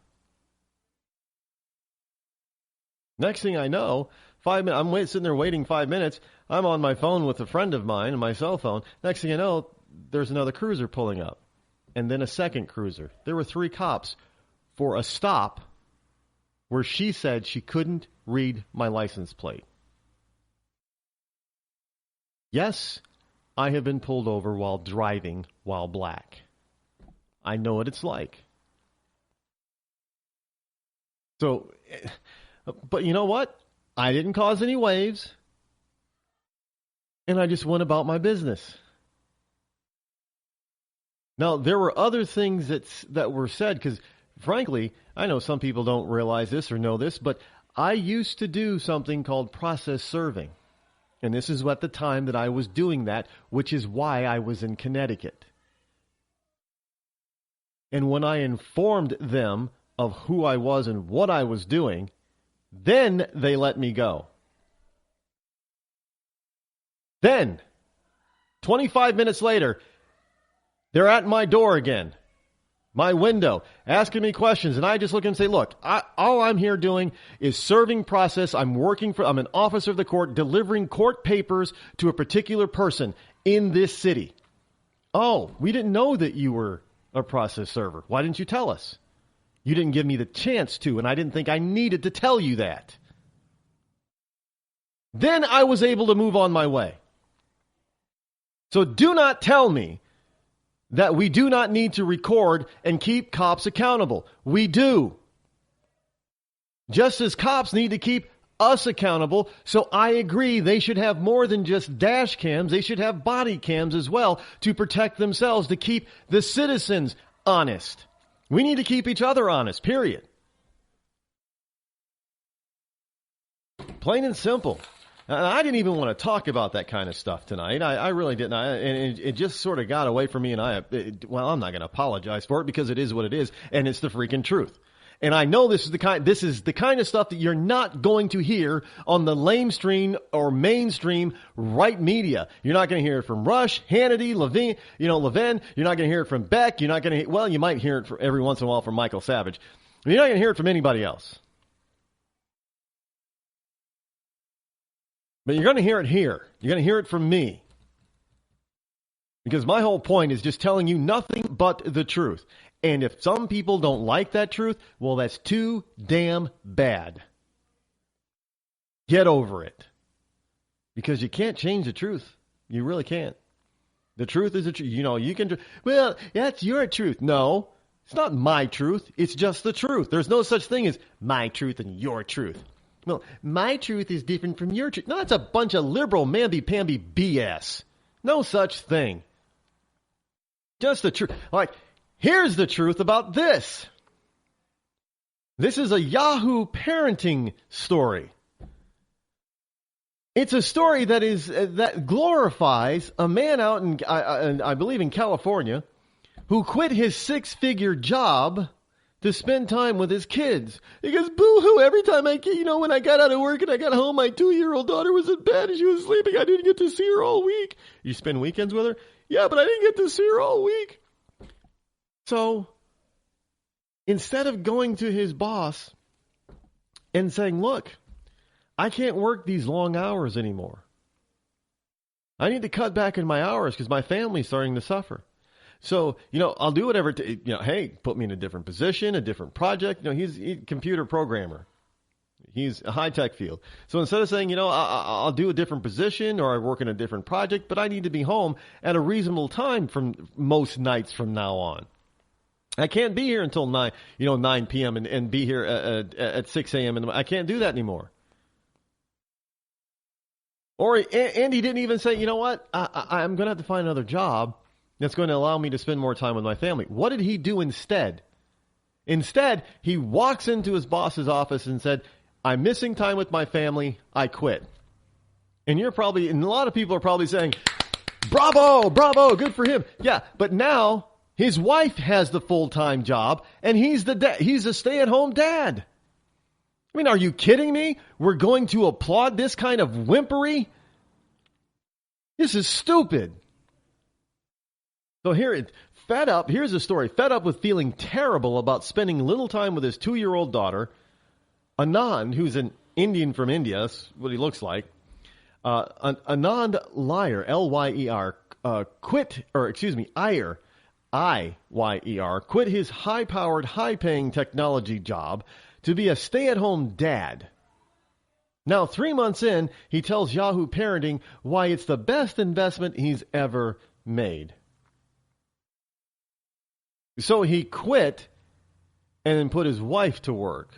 Next thing I know, 5 minutes, I'm sitting there waiting 5 minutes. I'm on my phone with a friend of mine, my cell phone. Next thing I know, there's another cruiser pulling up, and then a second cruiser. There were 3 cops for a stop where she said she couldn't read my license plate. Yes, I have been pulled over while driving while black. I know what it's like. So, but you know what? I didn't cause any waves, and I just went about my business. Now, there were other things that were said, because frankly, I know some people don't realize this or know this, but I used to do something called process serving. And this is at the time that I was doing that, which is why I was in Connecticut. And when I informed them of who I was and what I was doing, then they let me go. Then, 25 minutes later, they're at my door again, my window, asking me questions. And I just look and say, look, all I'm here doing is serving process. I'm an officer of the court, delivering court papers to a particular person in this city. Oh, we didn't know that you were a process server. Why didn't you tell us? You didn't give me the chance to, and I didn't think I needed to tell you that. Then I was able to move on my way. So do not tell me that we do not need to record and keep cops accountable. We do. Just as cops need to keep us accountable, so I agree they should have more than just dash cams. They should have body cams as well to protect themselves, to keep the citizens honest. We need to keep each other honest, period. Plain and simple. And I didn't even want to talk about that kind of stuff tonight. I really didn't. And it just sort of got away from me. And I'm not going to apologize for it because it is what it is. And it's the freaking truth. And I know this is the kind of stuff that you're not going to hear on the lamestream or mainstream right media. You're not going to hear it from Rush, Hannity, Levin. You're not going to hear it from Beck. You're not going to. Well, you might hear it every once in a while from Michael Savage. You're not going to hear it from anybody else. But you're going to hear it here. You're going to hear it from me. Because my whole point is just telling you nothing but the truth. And if some people don't like that truth, well, that's too damn bad. Get over it. Because you can't change the truth. You really can't. The truth is the truth. You can, well, that's your truth. No, it's not my truth. It's just the truth. There's no such thing as my truth and your truth. Well, my truth is different from your truth. No, that's a bunch of liberal mamby-pamby BS. No such thing. Just the truth. Like, here's the truth about this. This is a Yahoo parenting story. It's a story that glorifies a man out in, I believe in California, who quit his 6-figure job to spend time with his kids. He goes, boo-hoo, every time when I got out of work and I got home, my 2-year-old daughter was in bed and she was sleeping. I didn't get to see her all week. You spend weekends with her? Yeah, but I didn't get to see her all week. So, instead of going to his boss and saying, look, I can't work these long hours anymore. I need to cut back in my hours because my family's starting to suffer. So, I'll do whatever, hey, put me in a different position, a different project. He's a computer programmer. He's a high-tech field. So instead of saying, I'll do a different position or I work in a different project, but I need to be home at a reasonable time from most nights from now on. I can't be here until 9 p.m. and be here at 6 a.m. I can't do that anymore. And he didn't even say, you know what, I'm going to have to find another job that's going to allow me to spend more time with my family. What did he do instead? Instead, he walks into his boss's office and said, I'm missing time with my family. I quit. And a lot of people are probably saying, bravo, good for him. Yeah, but now his wife has the full-time job and he's a stay-at-home dad. I mean, are you kidding me? We're going to applaud this kind of wimpery? This is stupid. So here's a story. Fed up with feeling terrible about spending little time with his 2-year-old daughter, Anand, who's an Indian from India, that's what he looks like. Anand Iyer, L-Y-E-R, I-Y-E-R, quit his high-powered, high-paying technology job to be a stay-at-home dad. Now, 3 months in, he tells Yahoo Parenting why it's the best investment he's ever made. So he quit and then put his wife to work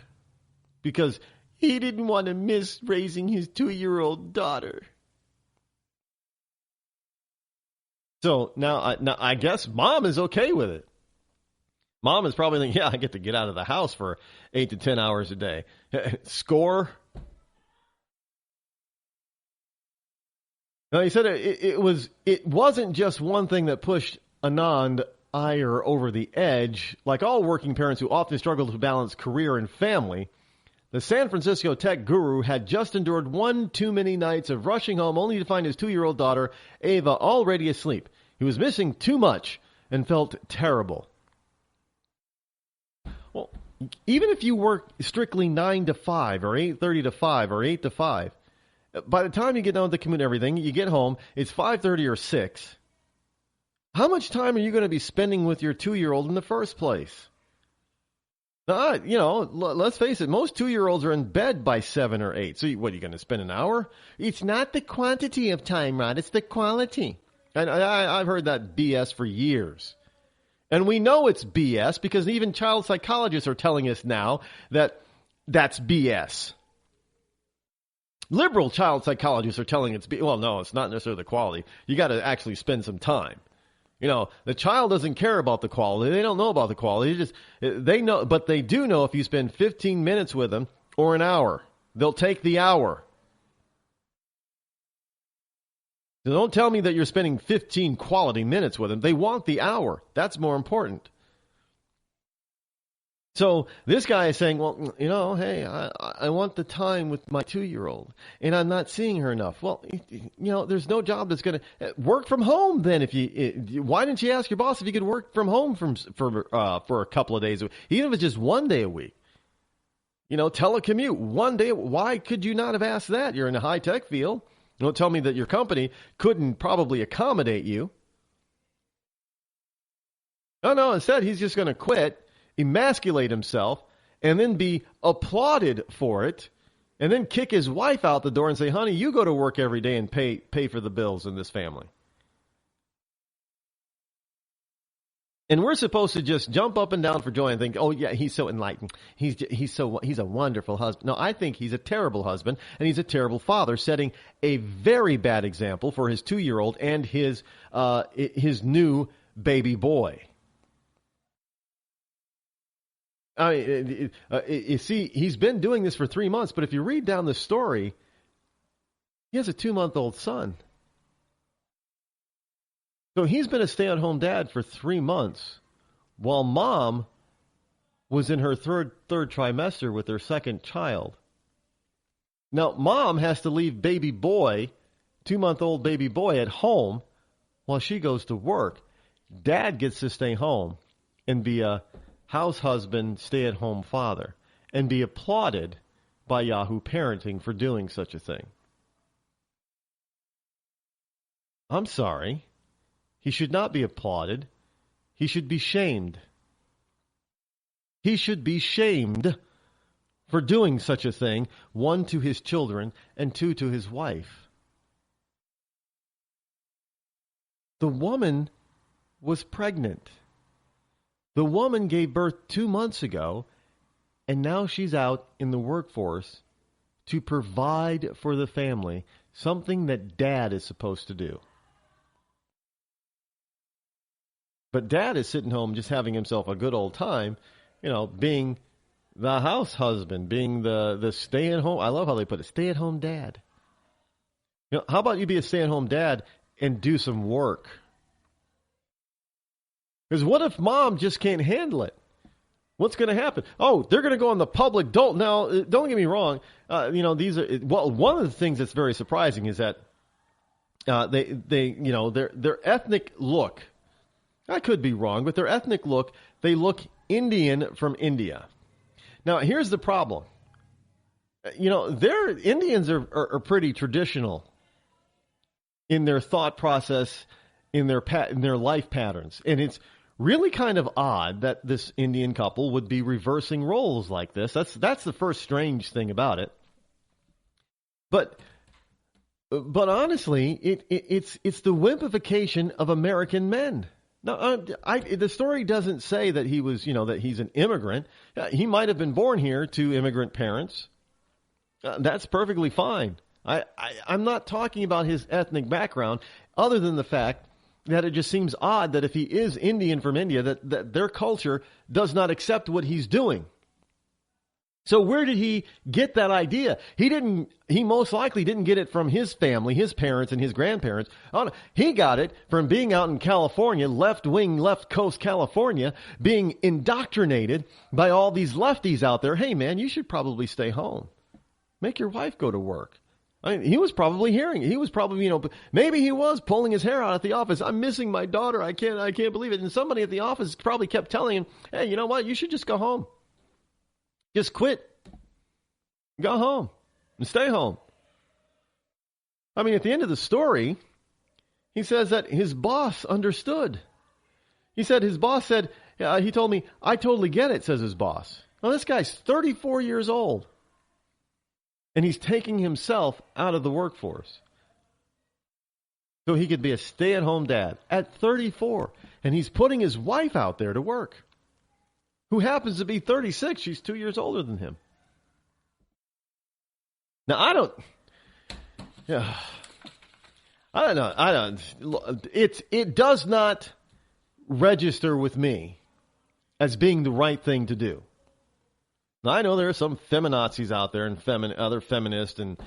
because he didn't want to miss raising his 2-year-old daughter. So now I guess mom is okay with it. Mom is probably thinking, yeah, I get to get out of the house for 8 to 10 hours a day. Score. Now, he said it wasn't just one thing that pushed Anand Iyer over the edge. Like all working parents who often struggle to balance career and family, the San Francisco tech guru had just endured one too many nights of rushing home only to find his 2-year-old daughter, Ava, already asleep. He was missing too much and felt terrible. Well, even if you work strictly 9 to 5 or 8:30 to 5 or 8 to 5, by the time you get done with the commute and everything, you get home, it's 5:30 or 6. How much time are you going to be spending with your 2-year-old in the first place? Now, let's face it, most 2-year-olds are in bed by 7 or 8. So what, are you going to spend an hour? It's not the quantity of time, Rod, it's the quality. And I've heard that BS for years. And we know it's BS because even child psychologists are telling us now that that's BS. Liberal child psychologists are telling it's well, no, it's not necessarily the quality. You got to actually spend some time. The child doesn't care about the quality. They don't know about the quality. They know, but they do know if you spend 15 minutes with them or an hour, they'll take the hour. So don't tell me that you're spending 15 quality minutes with them. They want the hour. That's more important. So this guy is saying, well, hey, I want the time with my 2-year-old, and I'm not seeing her enough. Well, there's no job that's going to work from home. Then, why didn't you ask your boss if you could work from home for a couple of days, even if it's just 1 day a week? Telecommute 1 day. Why could you not have asked that? You're in a high tech field. Don't tell me that your company couldn't probably accommodate you. No. Instead, he's just going to quit, emasculate himself, and then be applauded for it, and then kick his wife out the door and say, honey, you go to work every day and pay for the bills in this family. And we're supposed to just jump up and down for joy and think, oh, yeah, he's so enlightened. He's a wonderful husband. No, I think he's a terrible husband, and he's a terrible father, setting a very bad example for his 2-year-old and his new baby boy. You see, he's been doing this for 3 months, but if you read down the story, he has a 2-month-old son. So he's been a stay-at-home dad for 3 months, while mom was in her third trimester with her second child. Now, mom has to leave baby boy, 2-month-old baby boy, at home while she goes to work. Dad gets to stay home and be a house husband, stay-at-home father, and be applauded by Yahoo Parenting for doing such a thing. I'm sorry. He should not be applauded. He should be shamed. He should be shamed for doing such a thing, 1, to his children, and 2, to his wife. The woman was pregnant. The woman gave birth 2 months ago, and now she's out in the workforce to provide for the family, something that dad is supposed to do. But dad is sitting home just having himself a good old time, being the house husband, being the stay-at-home. I love how they put it, stay-at-home dad. How about you be a stay-at-home dad and do some work? Because what if mom just can't handle it? What's going to happen? Oh, they're going to go on the public dole. Now, don't get me wrong. These are one of the things that's very surprising is that their ethnic look. I could be wrong, but their ethnic look, they look Indian from India. Now, here's the problem. Their Indians are pretty traditional in their thought process, in their life patterns. And it's really kind of odd that this Indian couple would be reversing roles like this. That's the first strange thing about it. But honestly, it's the wimpification of American men. Now, the story doesn't say that he was, that he's an immigrant. He might have been born here to immigrant parents. That's perfectly fine. I'm not talking about his ethnic background, other than the fact that it just seems odd that if he is Indian from India, that their culture does not accept what he's doing. So where did he get that idea? He most likely didn't get it from his family, his parents, and his grandparents. Oh, no. He got it from being out in California, left-wing, left coast California, being indoctrinated by all these lefties out there. Hey, man, you should probably stay home. Make your wife go to work. I mean, he was probably hearing it. He was probably, maybe he was pulling his hair out at the office. I'm missing my daughter. I can't believe it. And somebody at the office probably kept telling him, hey, you know what? You should just go home. Just quit. Go home and stay home. I mean, at the end of the story, he says that his boss understood. He said his boss said, he told me, I totally get it, says his boss. Now, this guy's 34 years old. And he's taking himself out of the workforce. So he could be a stay-at-home dad at 34. And he's putting his wife out there to work, who happens to be 36. She's 2 years older than him. Now, I don't know. It does not register with me as being the right thing to do. Now, I know there are some feminazis out there and other feminists and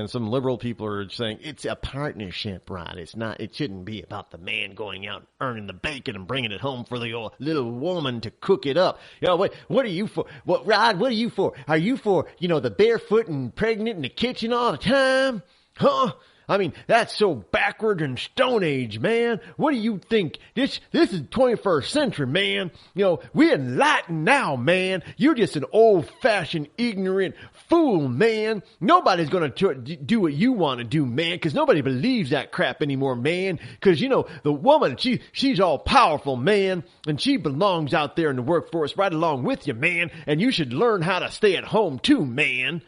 some liberal people are saying it's a partnership, Rod. It shouldn't be about the man going out and earning the bacon and bringing it home for the little woman to cook it up. What are you for? Rod, what are you for? Are you for, the barefoot and pregnant in the kitchen all the time? Huh? I mean, that's so backward and Stone Age, man. What do you think? This is 21st century, man. We're enlightened now, man. You're just an old-fashioned, ignorant fool, man. Nobody's going to do what you want to do, man, because nobody believes that crap anymore, man. Because, the woman, she's all powerful, man, and she belongs out there in the workforce right along with you, man, and you should learn how to stay at home, too, man.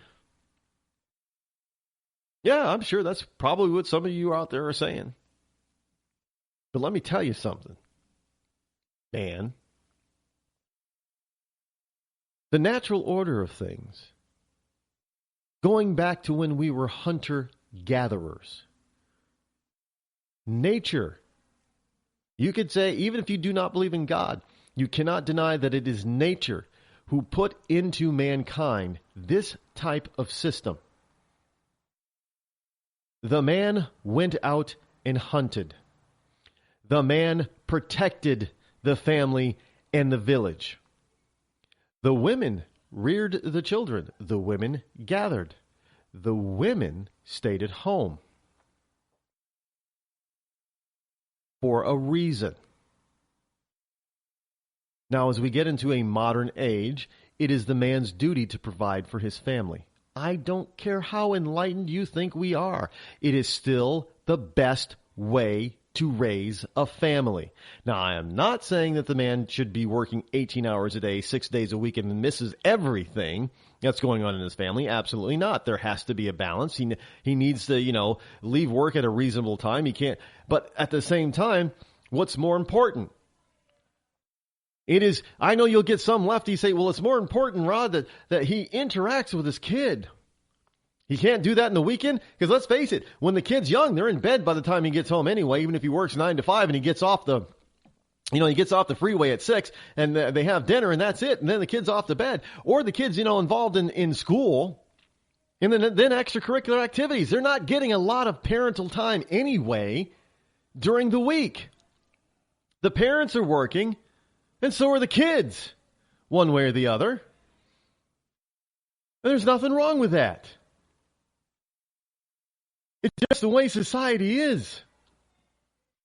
Yeah, I'm sure that's probably what some of you out there are saying. But let me tell you something, man. The natural order of things, going back to when we were hunter-gatherers, nature, you could say, even if you do not believe in God, you cannot deny that it is nature who put into mankind this type of system. The man went out and hunted. The man protected the family and the village. The women reared the children. The women gathered. The women stayed at home. For a reason. Now, as we get into a modern age, it is the man's duty to provide for his family. I don't care how enlightened you think we are. It is still the best way to raise a family. Now, I am not saying that the man should be working 18 hours a day, 6 days a week, and misses everything that's going on in his family. Absolutely not. There has to be a balance. He needs to, leave work at a reasonable time. He can't. But at the same time, what's more important? It is, I know you'll get some lefties say, well, it's more important, Rod, that he interacts with his kid. He can't do that in the weekend? Because let's face it, when the kid's young, they're in bed by the time he gets home anyway, even if he works 9 to 5 and he gets off the freeway at 6 and they have dinner and that's it. And then the kid's off to bed. Or the kid's, involved in school and then extracurricular activities. They're not getting a lot of parental time anyway during the week. The parents are working. And so are the kids, one way or the other. And there's nothing wrong with that. It's just the way society is.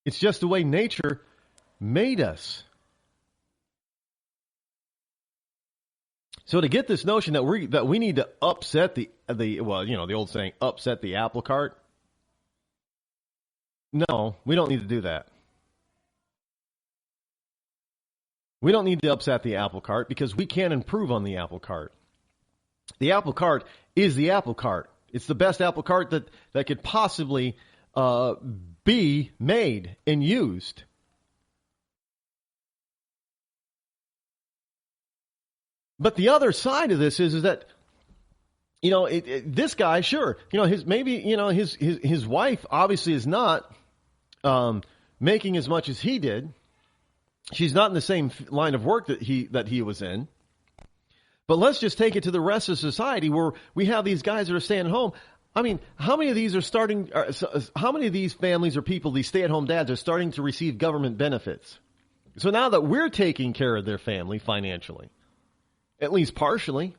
It's just the way nature made us. So to get this notion that we need to upset the old saying, upset the apple cart. No, we don't need to do that. We don't need to upset the apple cart because we can improve on the apple cart. The apple cart is the apple cart. It's the best apple cart that could possibly be made and used. But the other side of this is that, this guy, sure, his wife obviously is not making as much as he did. She's not in the same line of work that he was in. But let's just take it to the rest of society where we have these guys that are staying at home. I mean, how many of these how many of these families or people, these stay-at-home dads, are starting to receive government benefits? So now that we're taking care of their family financially, at least partially.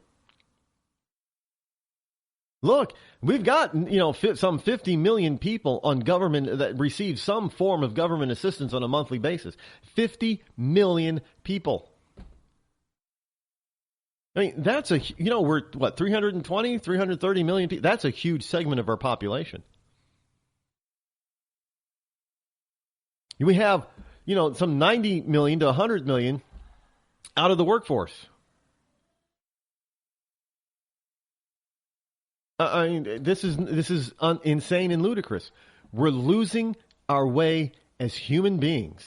Look, we've got, some 50 million people on government that receive some form of government assistance on a monthly basis. 50 million people. I mean, that's we're 320, 330 million people. That's a huge segment of our population. We have, some 90 million to 100 million out of the workforce. I mean, this is insane and ludicrous. We're losing our way as human beings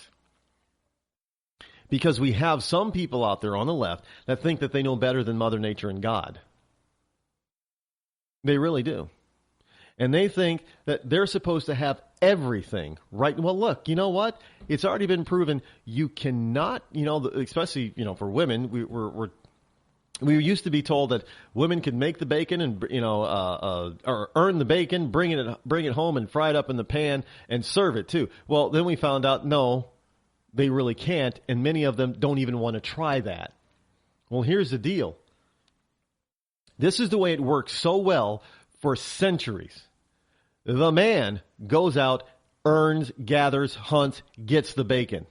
because we have some people out there on the left that think that they know better than Mother Nature and God. They really do. And they think that they're supposed to have everything, right? Well, look, you know what? It's already been proven you cannot, especially, for women, we used to be told that women could make the bacon and or earn the bacon, bring it home and fry it up in the pan and serve it too. Well, then we found out no, they really can't, and many of them don't even want to try that. Well, here's the deal. This is the way it works so well for centuries. The man goes out, earns, gathers, hunts, gets the bacon,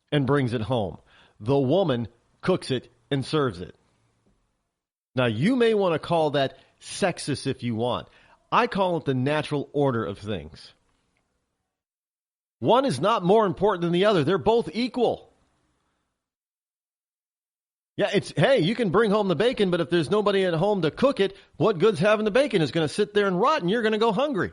and brings it home. The woman cooks it and serves it. Now, you may want to call that sexist if you want. I call it the natural order of things. One is not more important than the other. They're both equal. Yeah, hey, you can bring home the bacon, but if there's nobody at home to cook it, what good's having the bacon? It's going to sit there and rot, and you're going to go hungry.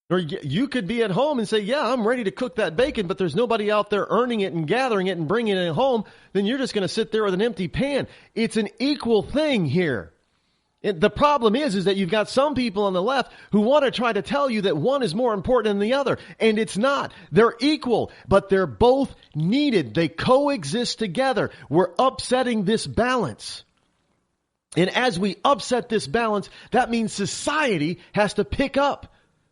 Or you could be at home and say, yeah, I'm ready to cook that bacon, but there's nobody out there earning it and gathering it and bringing it home. Then you're just going to sit there with an empty pan. It's an equal thing here. The problem is that you've got some people on the left who want to try to tell you that one is more important than the other, and it's not. They're equal, but they're both needed. They coexist together. We're upsetting this balance. And as we upset this balance, that means society has to pick up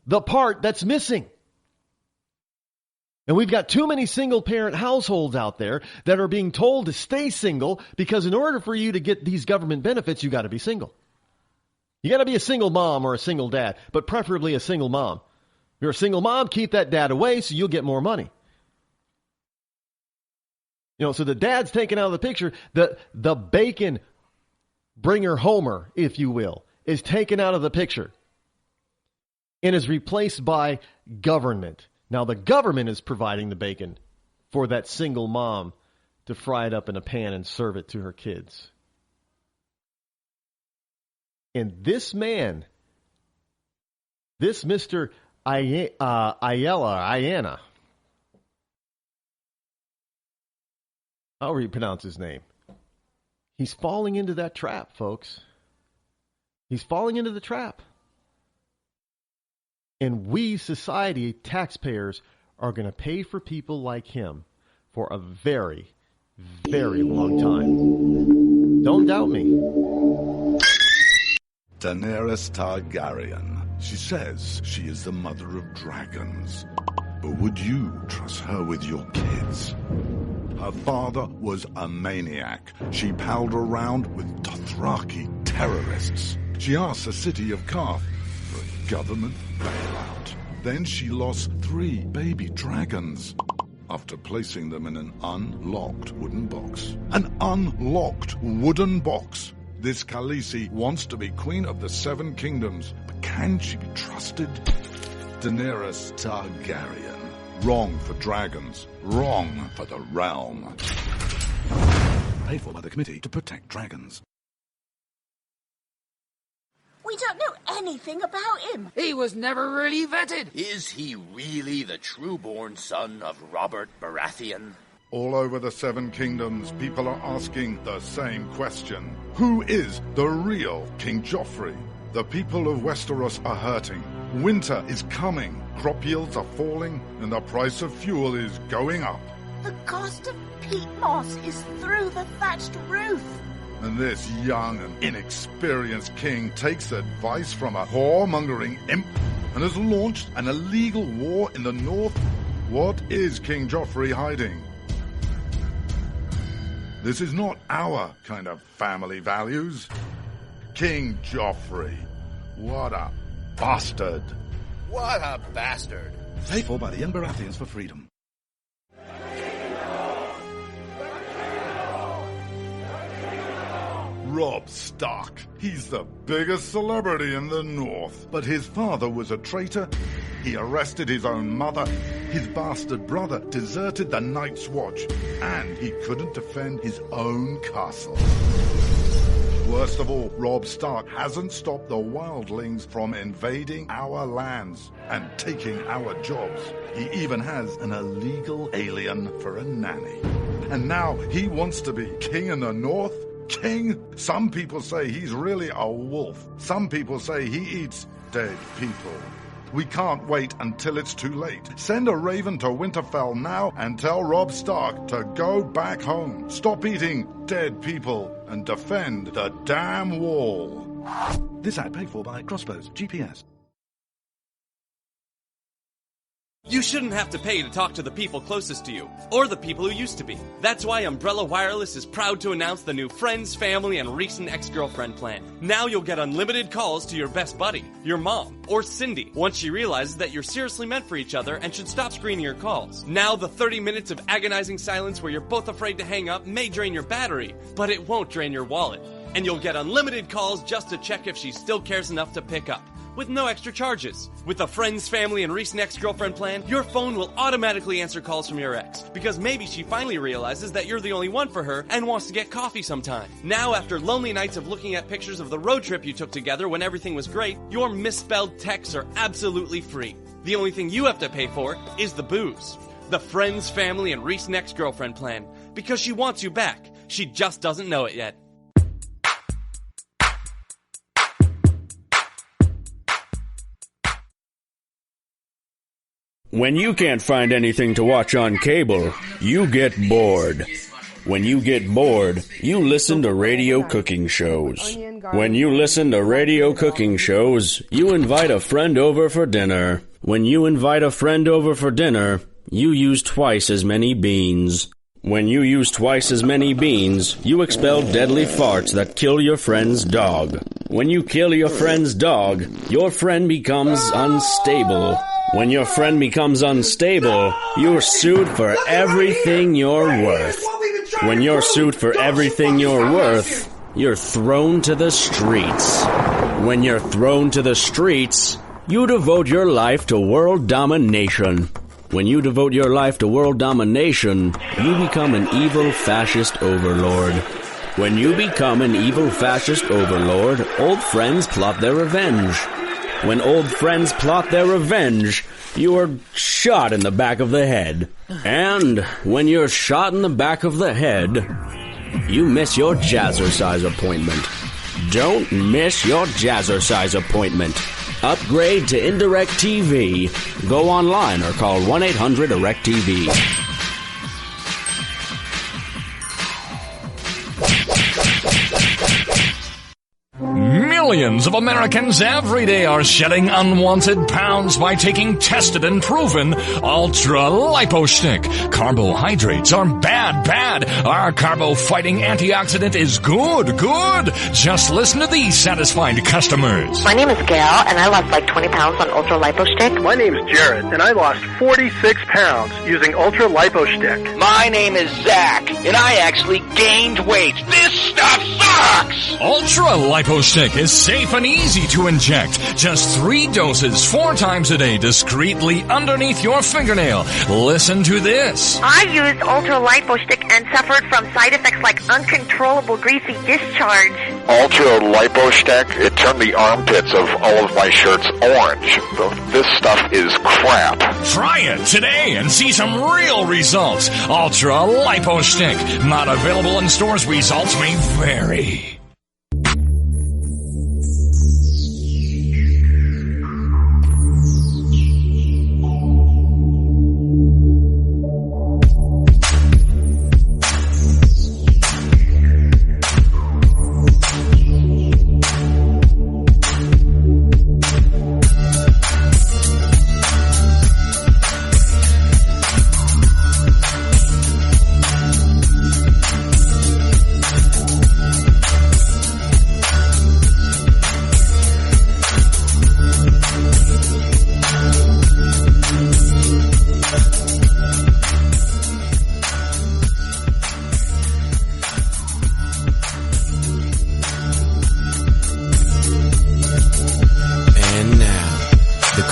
the part that's missing. And we've got too many single-parent households out there that are being told to stay single because in order for you to get these government benefits, you got to be single. You got to be a single mom or a single dad, but preferably a single mom. If you're a single mom, keep that dad away so you'll get more money. So the dad's taken out of the picture. The bacon bringer homer, if you will, is taken out of the picture and is replaced by government. Now, the government is providing the bacon for that single mom to fry it up in a pan and serve it to her kids. And this man, this Mr. Ayala, however you pronounce his name, he's falling into that trap, folks. He's falling into the trap. And we, society, taxpayers, are going to pay for people like him for a very, very long time. Don't doubt me. Daenerys Targaryen. She says she is the mother of dragons. But would you trust her with your kids? Her father was a maniac. She palled around with Dothraki terrorists. She asked the city of Karth for a government bailout. Then she lost 3 baby dragons after placing them in an unlocked wooden box. An unlocked wooden box. This Khaleesi wants to be queen of the 7 kingdoms, but can she be trusted? Daenerys Targaryen. Wrong for dragons. Wrong for the realm. Paid for by the Committee to Protect Dragons. We don't know anything about him. He was never really vetted. Is he really the true-born son of Robert Baratheon? All over the Seven Kingdoms, people are asking the same question. Who is the real King Joffrey? The people of Westeros are hurting. Winter is coming. Crop yields are falling, and the price of fuel is going up. The cost of peat moss is through the thatched roof. And this young and inexperienced king takes advice from a whoremongering imp and has launched an illegal war in the north. What is King Joffrey hiding? This is not our kind of family values. King Joffrey. What a bastard. What a bastard. Paid for by the young Baratheons for freedom. Robb Stark. He's the biggest celebrity in the north. But his father was a traitor. He arrested his own mother. His bastard brother deserted the Night's Watch. And he couldn't defend his own castle. Worst of all, Robb Stark hasn't stopped the wildlings from invading our lands and taking our jobs. He even has an illegal alien for a nanny. And now he wants to be king in the north? King? Some people say he's really a wolf. Some people say he eats dead people. We can't wait until it's too late. Send a raven to Winterfell now and tell Robb Stark to go back home. Stop eating dead people and defend the damn wall. This ad paid for by Crossbows GPS. You shouldn't have to pay to talk to the people closest to you, or the people who used to be. That's why Umbrella Wireless is proud to announce the new Friends, Family, and Recent Ex-Girlfriend plan. Now you'll get unlimited calls to your best buddy, your mom, or Cindy, once she realizes that you're seriously meant for each other and should stop screening your calls. Now the 30 minutes of agonizing silence where you're both afraid to hang up may drain your battery, but it won't drain your wallet. And you'll get unlimited calls just to check if she still cares enough to pick up, with no extra charges. With the Friends, Family, and Recent Ex-Girlfriend plan, your phone will automatically answer calls from your ex, because maybe she finally realizes that you're the only one for her and wants to get coffee sometime. Now, after lonely nights of looking at pictures of the road trip you took together when everything was great, your misspelled texts are absolutely free. The only thing you have to pay for is the booze. The Friends, Family, and Recent Ex-Girlfriend plan, because she wants you back. She just doesn't know it yet. When you can't find anything to watch on cable, you get bored. When you get bored, you listen to radio cooking shows. When you listen to radio cooking shows, you invite a friend over for dinner. When you invite a friend over for dinner, you use twice as many beans. When you use twice as many beans, you expel deadly farts that kill your friend's dog. When you kill your friend's dog, your friend becomes unstable. When your friend becomes unstable, you're sued for everything you're worth. When you're sued for everything you're worth, you're thrown to the streets. When you're thrown to the streets, you devote your life to world domination. When you devote your life to world domination, you become an evil fascist overlord. When you become an evil fascist overlord, old friends plot their revenge. When old friends plot their revenge, you are shot in the back of the head. And when you're shot in the back of the head, you miss your jazzercise appointment. Don't miss your jazzercise appointment. Upgrade to Indirect TV. Go online or call 1-800-ERECT-TV. Millions of Americans every day are shedding unwanted pounds by taking tested and proven ultra-lipo shtick. Carbohydrates are bad. Our carbo-fighting antioxidant is good. Just listen to these satisfied customers. My name is Gail, and I lost like 20 pounds on Ultra Lipo Stick. My name is Jared, and I lost 46 pounds using Ultra Lipo Stick. My name is Zach, and I actually gained weight. This stuff sucks! Ultra Lipo Stick is Safe and easy to inject. Just 3 doses 4 times a day discreetly underneath your fingernail. Listen to this. I used Ultra Lipo Stick and suffered from side effects like uncontrollable greasy discharge. Ultra Lipo Stick, it turned the armpits of all of my shirts orange. This stuff is crap. Try it today and see some real results. Ultra Lipo Stick. Not available in stores. Results may vary.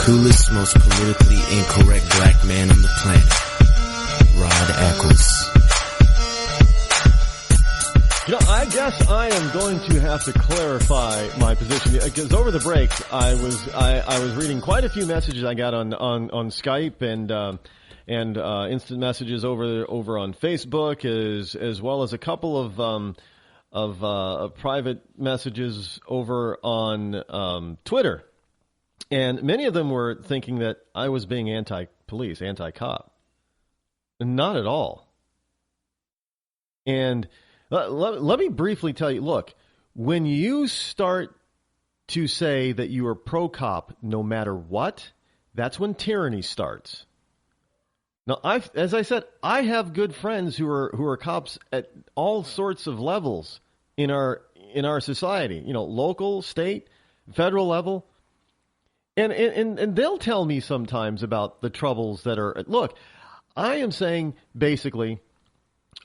Coolest, most politically incorrect black man on the planet, Rod Eccles. You know, I guess I am going to have to clarify my position because over the break I was reading quite a few messages I got on Skype and instant messages over on Facebook as well as a couple of private messages over on Twitter. And many of them were thinking that I was being anti-police, anti-cop. Not at all. And let me briefly tell you, look, when you start to say that you are pro-cop no matter what, that's when tyranny starts. Now, as I said, I have good friends who are cops at all sorts of levels in our society, you know, local, state, federal level. And they'll tell me sometimes about the troubles that are... Look, I am saying basically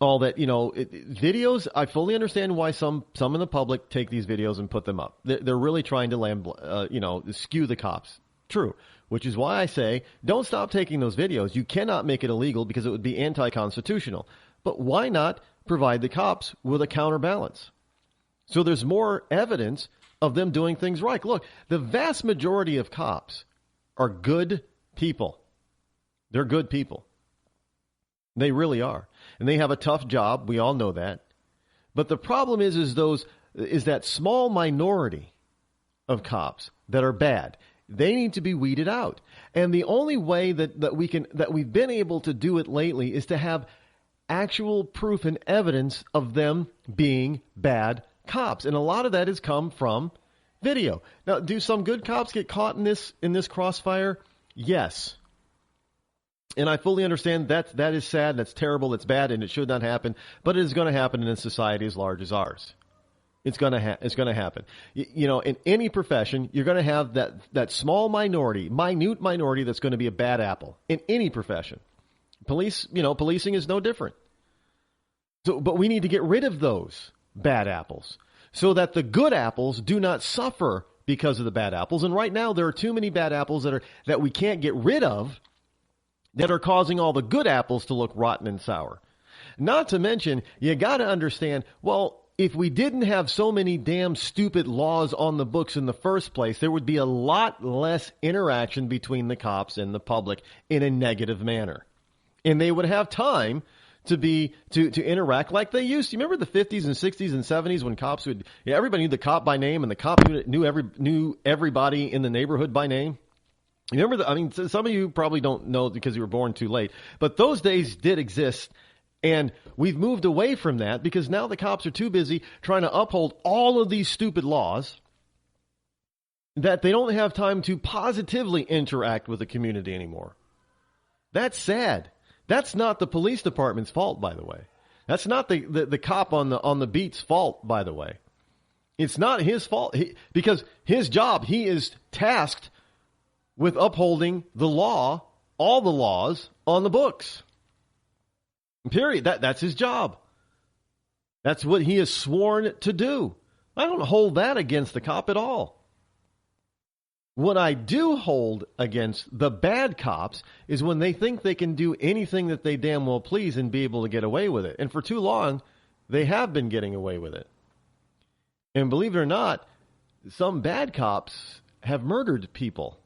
all that, you know, videos, I fully understand why some in the public take these videos and put them up. They're really trying to skew the cops. True. Which is why I say, don't stop taking those videos. You cannot make it illegal because it would be anti-constitutional. But why not provide the cops with a counterbalance? So there's more evidence of them doing things right. Look, the vast majority of cops are good people. They're good people. They really are. And they have a tough job. We all know that. But the problem is that small minority of cops that are bad. They need to be weeded out. And the only way that we've been able to do it lately is to have actual proof and evidence of them being bad cops. And a lot of that has come from video. Now, do some good cops get caught in this crossfire? Yes. And I fully understand that is sad, that's terrible, that's bad, and it should not happen. But it is going to happen in a society as large as ours. It's going to happen. You know, in any profession, you're going to have that small minority, minute minority that's going to be a bad apple in any profession. Policing is no different. So, but we need to get rid of those bad apples so that the good apples do not suffer because of the bad apples. And right now there are too many bad apples that we can't get rid of that are causing all the good apples to look rotten and sour. Not to mention, you got to understand, well, if we didn't have so many damn stupid laws on the books in the first place, there would be a lot less interaction between the cops and the public in a negative manner. And they would have time to interact like they used to. You remember the 50s and 60s and 70s when cops everybody knew the cop by name and the cop knew everybody in the neighborhood by name? You remember some of you probably don't know because you were born too late, but those days did exist. And we've moved away from that because now the cops are too busy trying to uphold all of these stupid laws that they don't have time to positively interact with the community anymore. That's sad. That's not the police department's fault, by the way. That's not the cop on the beat's fault, by the way. It's not his fault because his job, he is tasked with upholding the law, all the laws on the books. Period. That's his job. That's what he is sworn to do. I don't hold that against the cop at all. What I do hold against the bad cops is when they think they can do anything that they damn well please and be able to get away with it. And for too long, they have been getting away with it. And believe it or not, some bad cops have murdered people.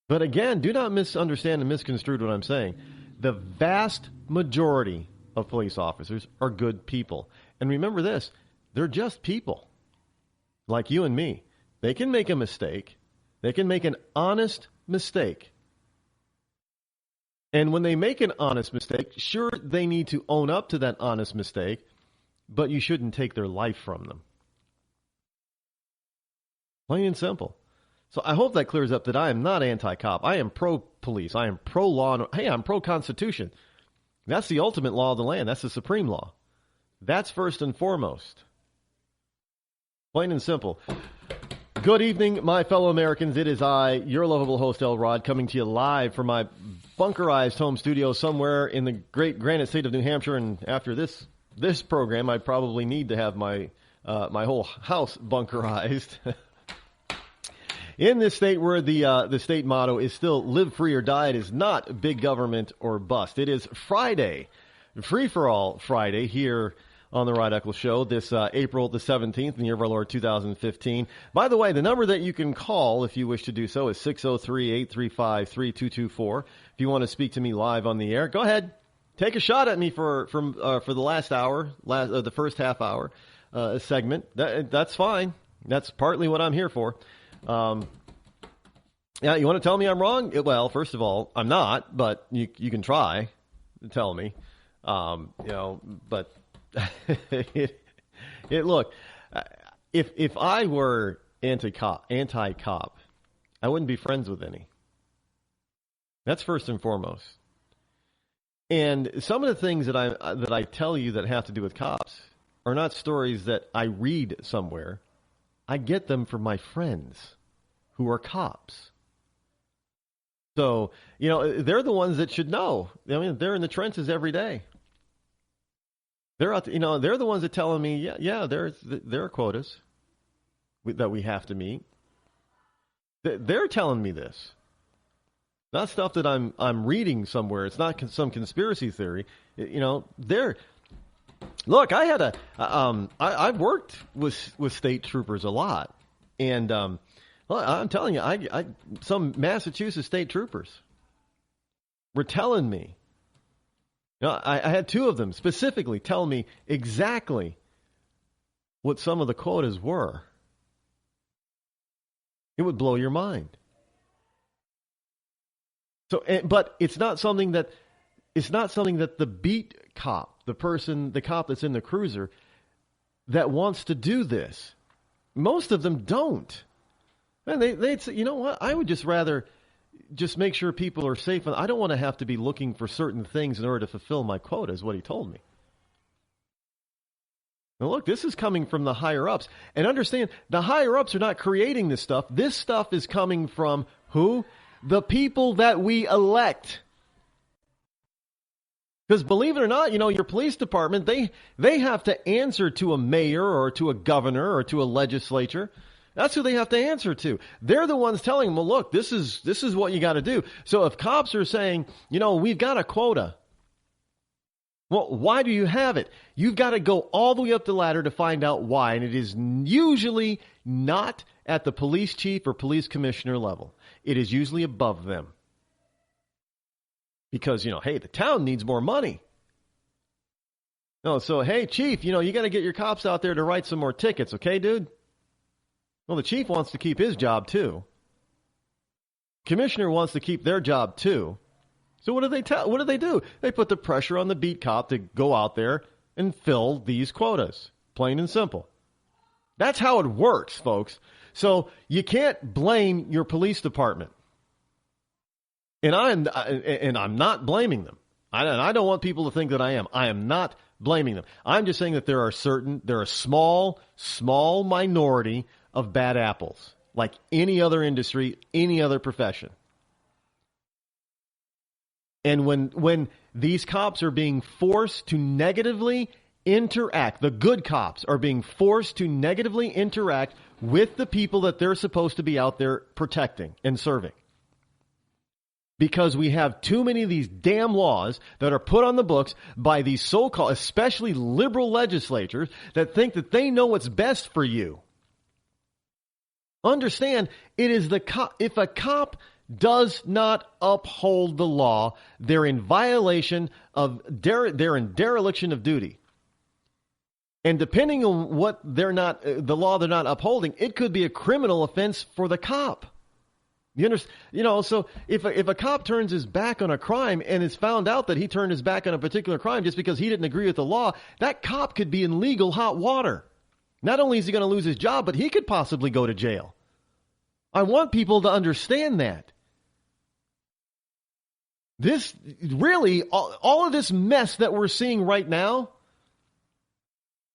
But again, do not misunderstand and misconstrue what I'm saying. The vast majority of police officers are good people. And remember this, they're just people like you and me. They can make a mistake. They can make an honest mistake. And when they make an honest mistake, sure, they need to own up to that honest mistake, but you shouldn't take their life from them. Plain and simple. So I hope that clears up that I am not anti-cop. I am pro-police. I am pro-law. Hey, I'm pro-constitution. That's the ultimate law of the land. That's the supreme law. That's first and foremost. Plain and simple. Good evening, my fellow Americans. It is I, your lovable host, El Rod, coming to you live from my bunkerized home studio somewhere in the great granite state of New Hampshire. And after this program, I probably need to have my whole house bunkerized. In this state where the state motto is still live free or die, it is not big government or bust. It is Friday, free-for-all Friday here on the Rod Eccles Show, this April the 17th in the year of our Lord 2015. By the way, the number that you can call if you wish to do so is 603-835-3224. If you want to speak to me live on the air, go ahead. Take a shot at me for the last hour, the first half hour segment. That's fine. That's partly what I'm here for. Yeah, you want to tell me I'm wrong? Well, first of all, I'm not, but you can try to tell me. But look, if I were anti-cop, I wouldn't be friends with any. That's first and foremost. And some of the things that I tell you that have to do with cops are not stories that I read somewhere. I get them from my friends who are cops. So, they're the ones that should know. I mean, they're in the trenches every day. They're out, they're the ones that telling me, there are quotas that we have to meet. They're telling me this. Not stuff that I'm reading somewhere. It's not some conspiracy theory. Look, I had I've worked with state troopers a lot, and I'm telling you, some Massachusetts state troopers were telling me. I had two of them specifically tell me exactly what some of the quotas were. It would blow your mind. So, but it's not something that the beat cop, the cop that's in the cruiser, that wants to do this. Most of them don't. And they'd say, you know what? I would just rather just make sure people are safe. And I don't want to have to be looking for certain things in order to fulfill my quota, is what he told me. Now, look, this is coming from the higher-ups. And understand, the higher-ups are not creating this stuff. This stuff is coming from who? The people that we elect. Because believe it or not, your police department, they have to answer to a mayor or to a governor or to a legislature. That's who they have to answer to. They're the ones telling them, well, look, this is what you got to do. So if cops are saying, we've got a quota, well, why do you have it? You've got to go all the way up the ladder to find out why. And it is usually not at the police chief or police commissioner level. It is usually above them. Because, hey, the town needs more money. No, so, hey, chief, you got to get your cops out there to write some more tickets, okay, dude? Well, the chief wants to keep his job, too. Commissioner wants to keep their job, too. So what do they do? They put the pressure on the beat cop to go out there and fill these quotas. Plain and simple. That's how it works, folks. So you can't blame your police department. And I'm not blaming them. I don't want people to think that I am. I am not blaming them. I'm just saying that there are a small minority of bad apples, like any other industry, any other profession. And when these cops are being forced to negatively interact. The good cops are being forced to negatively interact with the people that they're supposed to be out there protecting and serving. Because we have too many of these damn laws that are put on the books by these so-called, especially liberal legislatures, that think that they know what's best for you. Understand, it is the cop. If a cop does not uphold the law, they're in violation of, they're in dereliction of duty. And depending on what the law they're not upholding, it could be a criminal offense for the cop. You understand? You know, so if a cop turns his back on a crime and it's found out that he turned his back on a particular crime just because he didn't agree with the law, that cop could be in legal hot water. Not only is he going to lose his job, but he could possibly go to jail. I want people to understand that. This really, all of this mess that we're seeing right now,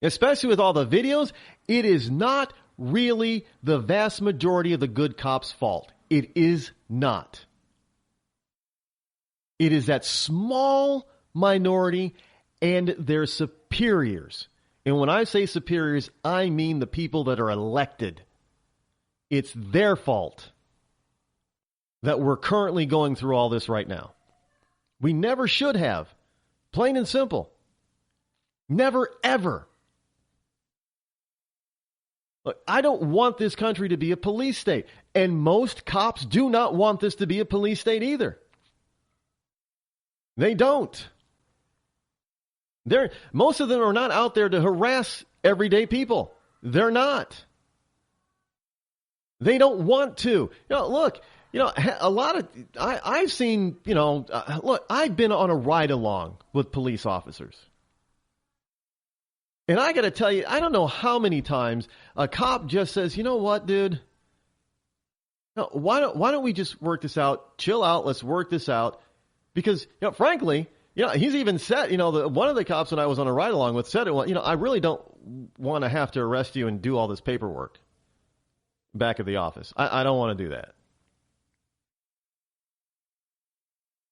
especially with all the videos, it is not really the vast majority of the good cops' fault. It is not. It is that small minority and their superiors. And when I say superiors, I mean the people that are elected. It's their fault that we're currently going through all this right now. We never should have. Plain and simple. Never, ever. Look, I don't want this country to be a police state. And most cops do not want this to be a police state either. They don't. Most of them are not out there to harass everyday people. They're not. They don't want to. You know, look, you know, a lot of, I've seen, you know, look, I've been on a ride along with police officers. And I got to tell you, I don't know how many times a cop just says, you know what, dude? No, why don't we just work this out? Chill out. Let's work this out. Because, you know, frankly, you know, he's even said, you know, one of the cops when I was on a ride along with said, you know, I really don't want to have to arrest you and do all this paperwork back at the office. I don't want to do that.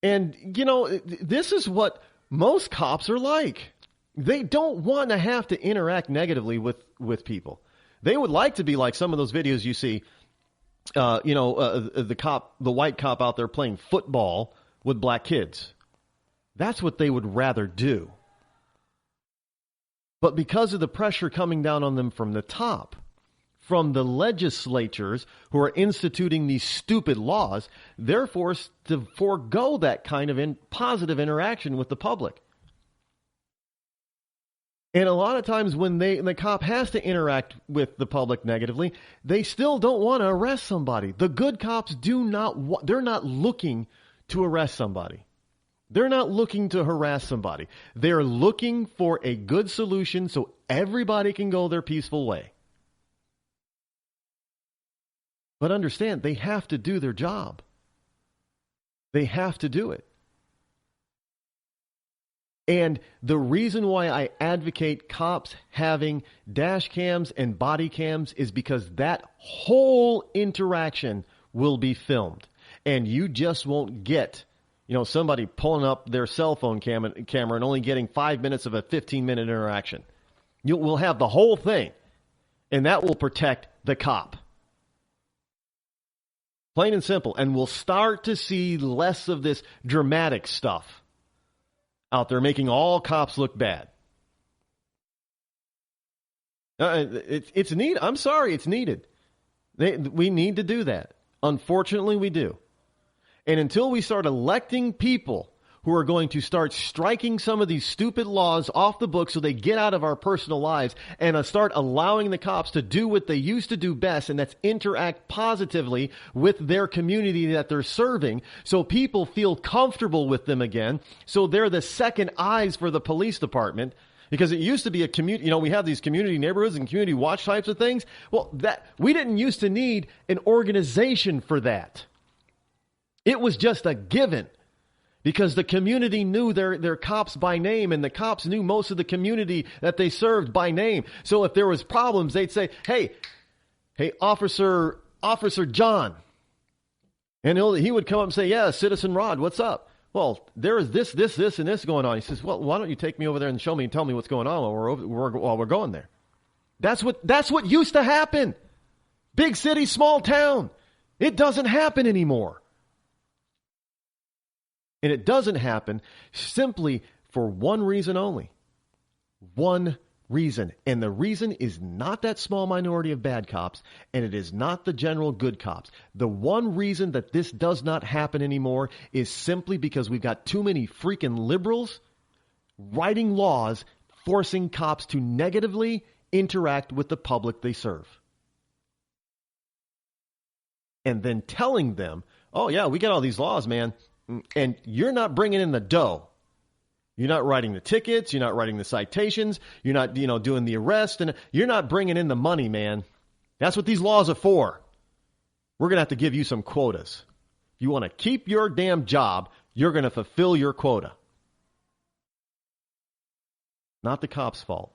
And, you know, this is what most cops are like. They don't want to have to interact negatively with people. They would like to be like some of those videos you see, the white cop out there playing football with black kids. That's what they would rather do. But because of the pressure coming down on them from the top, from the legislatures who are instituting these stupid laws, they're forced to forego that kind of positive interaction with the public. And a lot of times when the cop has to interact with the public negatively, they still don't want to arrest somebody. The good cops they're not looking to arrest somebody. They're not looking to harass somebody. They're looking for a good solution so everybody can go their peaceful way. But understand, they have to do their job. They have to do it. And the reason why I advocate cops having dash cams and body cams is because that whole interaction will be filmed. And you just won't get, you know, somebody pulling up their cell phone camera and only getting 5 minutes of a 15-minute interaction. We'll have the whole thing. And that will protect the cop. Plain and simple. And we'll start to see less of this dramatic stuff out there making all cops look bad. It's needed. I'm sorry, it's needed. We need to do that. Unfortunately, we do. And until we start electing people who are going to start striking some of these stupid laws off the books so they get out of our personal lives and start allowing the cops to do what they used to do best, and that's interact positively with their community that they're serving so people feel comfortable with them again, so they're the second eyes for the police department. Because it used to be a community, you know, we have these community neighborhoods and community watch types of things. Well, we didn't used to need an organization for that. It was just a given. Because the community knew their cops by name, and the cops knew most of the community that they served by name. So if there was problems, they'd say, hey, Officer John. And he would come up and say, yeah, Citizen Rod, what's up? well, there is this, and this going on. He says, well, why don't you take me over there and show me and tell me what's going on while we're going there? That's what used to happen. Big city, small town. It doesn't happen anymore. And it doesn't happen simply for one reason only. One reason. And the reason is not that small minority of bad cops, and it is not the general good cops. The one reason that this does not happen anymore is simply because we've got too many freaking liberals writing laws forcing cops to negatively interact with the public they serve. And then telling them, oh yeah, we got all these laws, man, and you're not bringing in the dough. You're not writing the tickets. You're not writing the citations. You're not, doing the arrest. And you're not bringing in the money, man. That's what these laws are for. We're going to have to give you some quotas. If you want to keep your damn job, you're going to fulfill your quota. Not the cops' fault.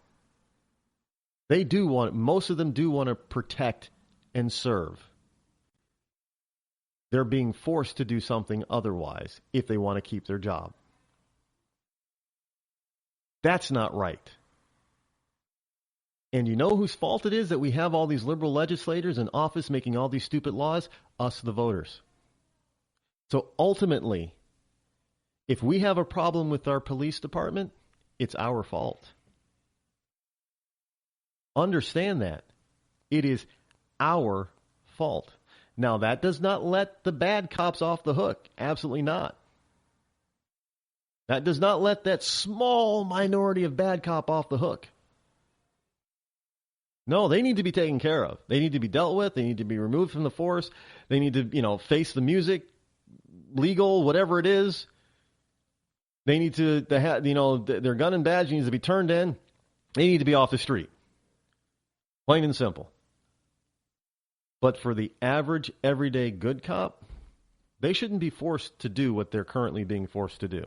Most of them do want to protect and serve. They're being forced to do something otherwise if they want to keep their job. That's not right. And you know whose fault it is that we have all these liberal legislators in office making all these stupid laws? Us, the voters. So ultimately, if we have a problem with our police department, it's our fault. Understand that. It is our fault. Now, that does not let the bad cops off the hook. Absolutely not. That does not let that small minority of bad cop off the hook. No, they need to be taken care of. They need to be dealt with. They need to be removed from the force. They need to, face the music, legal, whatever it is. They need to their gun and badge needs to be turned in. They need to be off the street. Plain and simple. But for the average, everyday good cop, they shouldn't be forced to do what they're currently being forced to do.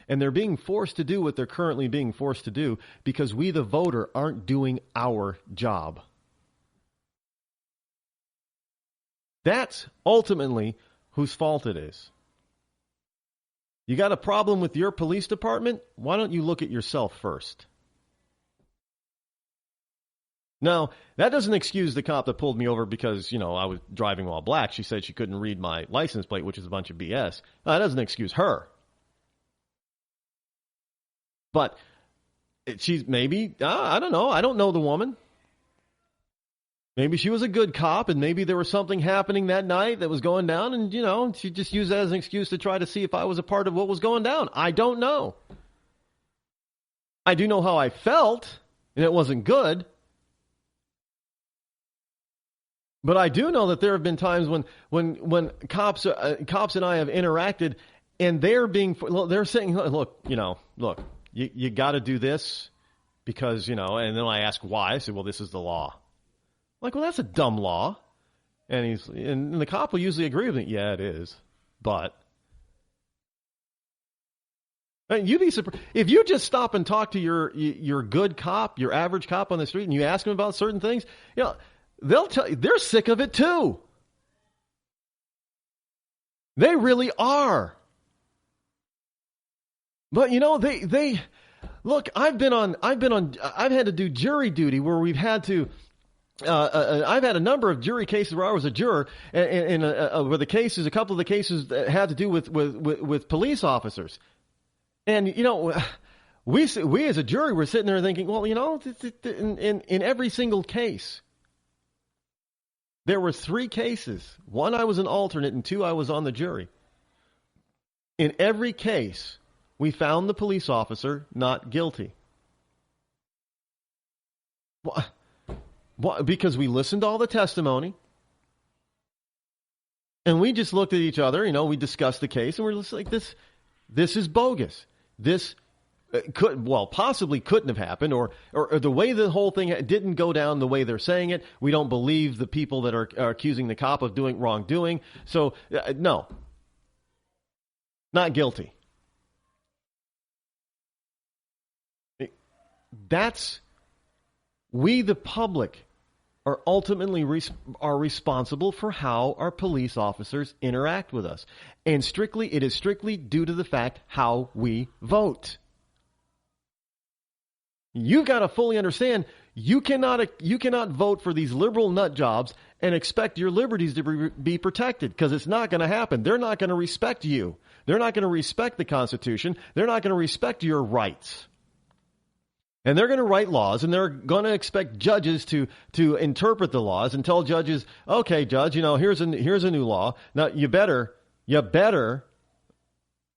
And they're being forced to do what they're currently being forced to do because we, the voter, aren't doing our job. That's ultimately whose fault it is. You got a problem with your police department? Why don't you look at yourself first? Now, that doesn't excuse the cop that pulled me over because, I was driving while black. She said she couldn't read my license plate, which is a bunch of BS. No, that doesn't excuse her. But she's maybe, I don't know. I don't know the woman. Maybe she was a good cop and maybe there was something happening that night that was going down and, she just used that as an excuse to try to see if I was a part of what was going down. I don't know. I do know how I felt and it wasn't good. But I do know that there have been times when cops and I have interacted and they're saying, look, you got to do this because, and then I ask why. I say, well, this is the law. I'm like, well, that's a dumb law. And the cop will usually agree with me. Yeah, it is. But you'd be surprised if you just stop and talk to your good cop, your average cop on the street, and you ask them about certain things, they'll tell you they're sick of it too. They really are. But they look. I've had to do jury duty where we've had to. I've had a number of jury cases where I was a juror, and where a couple of the cases that had to do with police officers, and we as a jury were sitting there thinking, well, in every single case, there were 3 cases. 1, I was an alternate, and 2, I was on the jury. In every case, we found the police officer not guilty. Because we listened to all the testimony, and we just looked at each other. We discussed the case, and we're just like, this is bogus. This possibly couldn't have happened, or the way the whole thing didn't go down the way they're saying it. We don't believe the people that are accusing the cop of doing wrongdoing. So, no, not guilty. We, the public, are ultimately are responsible for how our police officers interact with us. And it is strictly due to the fact how we vote. You've got to fully understand, you cannot vote for these liberal nut jobs and expect your liberties to be protected, because it's not going to happen. They're not going to respect you. They're not going to respect the Constitution. They're not going to respect your rights. And they're going to write laws, and they're going to expect judges to interpret the laws and tell judges, okay, judge, here's a new law. Now you better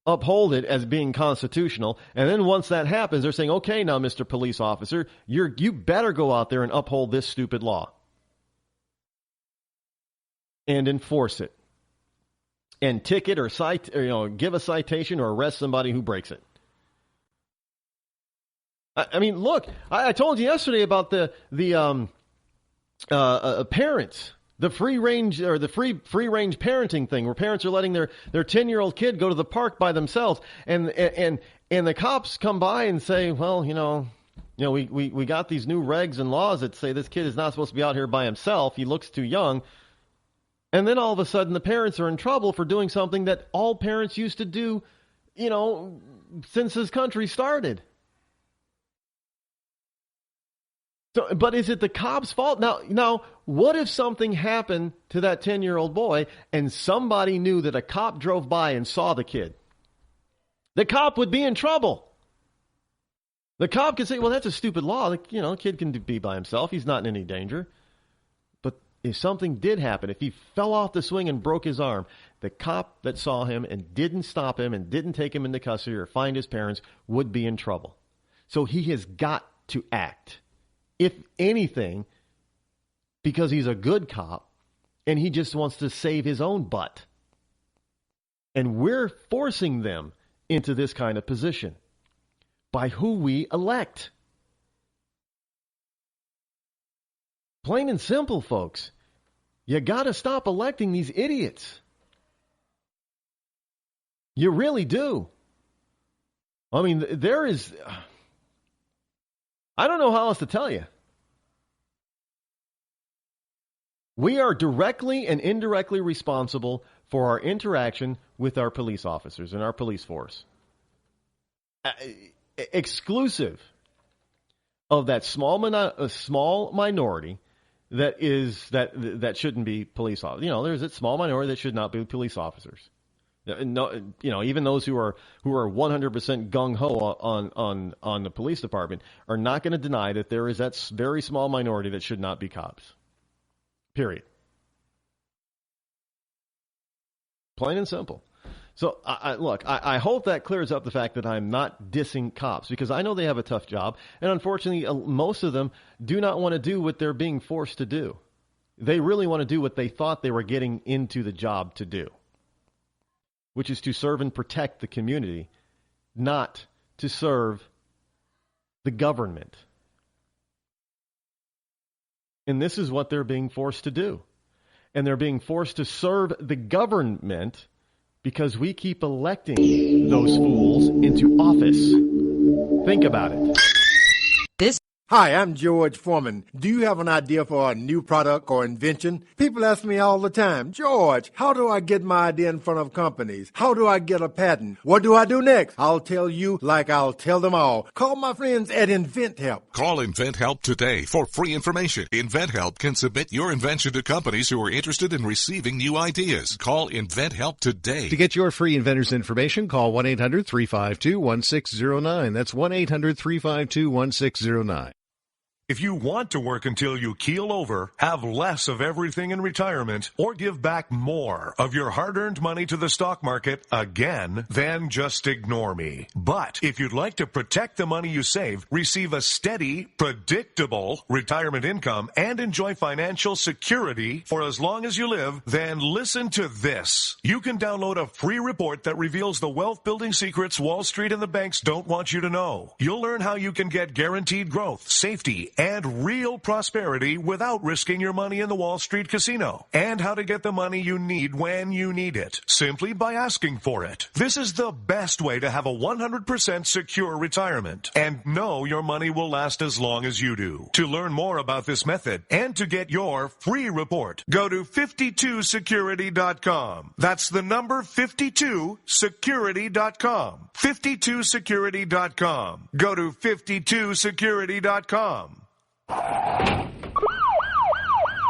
uphold it as being constitutional. And then once that happens, they're saying, okay, now, Mr. Police Officer, you better go out there and uphold this stupid law and enforce it and ticket or cite, or, give a citation or arrest somebody who breaks it. I mean, look, I told you yesterday about the parents. The free range or the free range parenting thing, where parents are letting their 10-year-old kid go to the park by themselves, and the cops come by and say, well, we got these new regs and laws that say this kid is not supposed to be out here by himself. He looks too young. And then all of a sudden the parents are in trouble for doing something that all parents used to do, since this country started. So, but is it the cop's fault? Now, what if something happened to that 10-year-old boy and somebody knew that a cop drove by and saw the kid? The cop would be in trouble. The cop could say, well, that's a stupid law. A kid can be by himself. He's not in any danger. But if something did happen, if he fell off the swing and broke his arm, the cop that saw him and didn't stop him and didn't take him into custody or find his parents would be in trouble. So he has got to act. If anything, because he's a good cop and he just wants to save his own butt. And we're forcing them into this kind of position by who we elect. Plain and simple, folks. You got to stop electing these idiots. You really do. I mean, I don't know how else to tell you. We are directly and indirectly responsible for our interaction with our police officers and our police force. Exclusive of that small minority that shouldn't be police officers. There's a small minority that should not be police officers. No, even those who are 100% gung ho on the police department are not going to deny that there is that very small minority that should not be cops. Period. Plain and simple. So I hope that clears up the fact that I'm not dissing cops, because I know they have a tough job, and unfortunately, most of them do not want to do what they're being forced to do. They really want to do what they thought they were getting into the job to do, which is to serve and protect the community, not to serve the government. And this is what they're being forced to do. And they're being forced to serve the government because we keep electing those fools into office. Think about it. Hi, I'm George Foreman. Do you have an idea for a new product or invention? People ask me all the time, George, how do I get my idea in front of companies? How do I get a patent? What do I do next? I'll tell you like I'll tell them all. Call my friends at InventHelp. Call InventHelp today for free information. InventHelp can submit your invention to companies who are interested in receiving new ideas. Call InventHelp today. To get your free inventor's information, call 1-800-352-1609. That's 1-800-352-1609. If you want to work until you keel over, have less of everything in retirement, or give back more of your hard-earned money to the stock market again, then just ignore me. But if you'd like to protect the money you save, receive a steady, predictable retirement income, and enjoy financial security for as long as you live, then listen to this. You can download a free report that reveals the wealth-building secrets Wall Street and the banks don't want you to know. You'll learn how you can get guaranteed growth, safety, and real prosperity without risking your money in the Wall Street casino, and how to get the money you need when you need it, simply by asking for it. This is the best way to have a 100% secure retirement and know your money will last as long as you do. To learn more about this method and to get your free report, go to 52security.com. That's the number 52security.com. 52security.com. Go to 52security.com.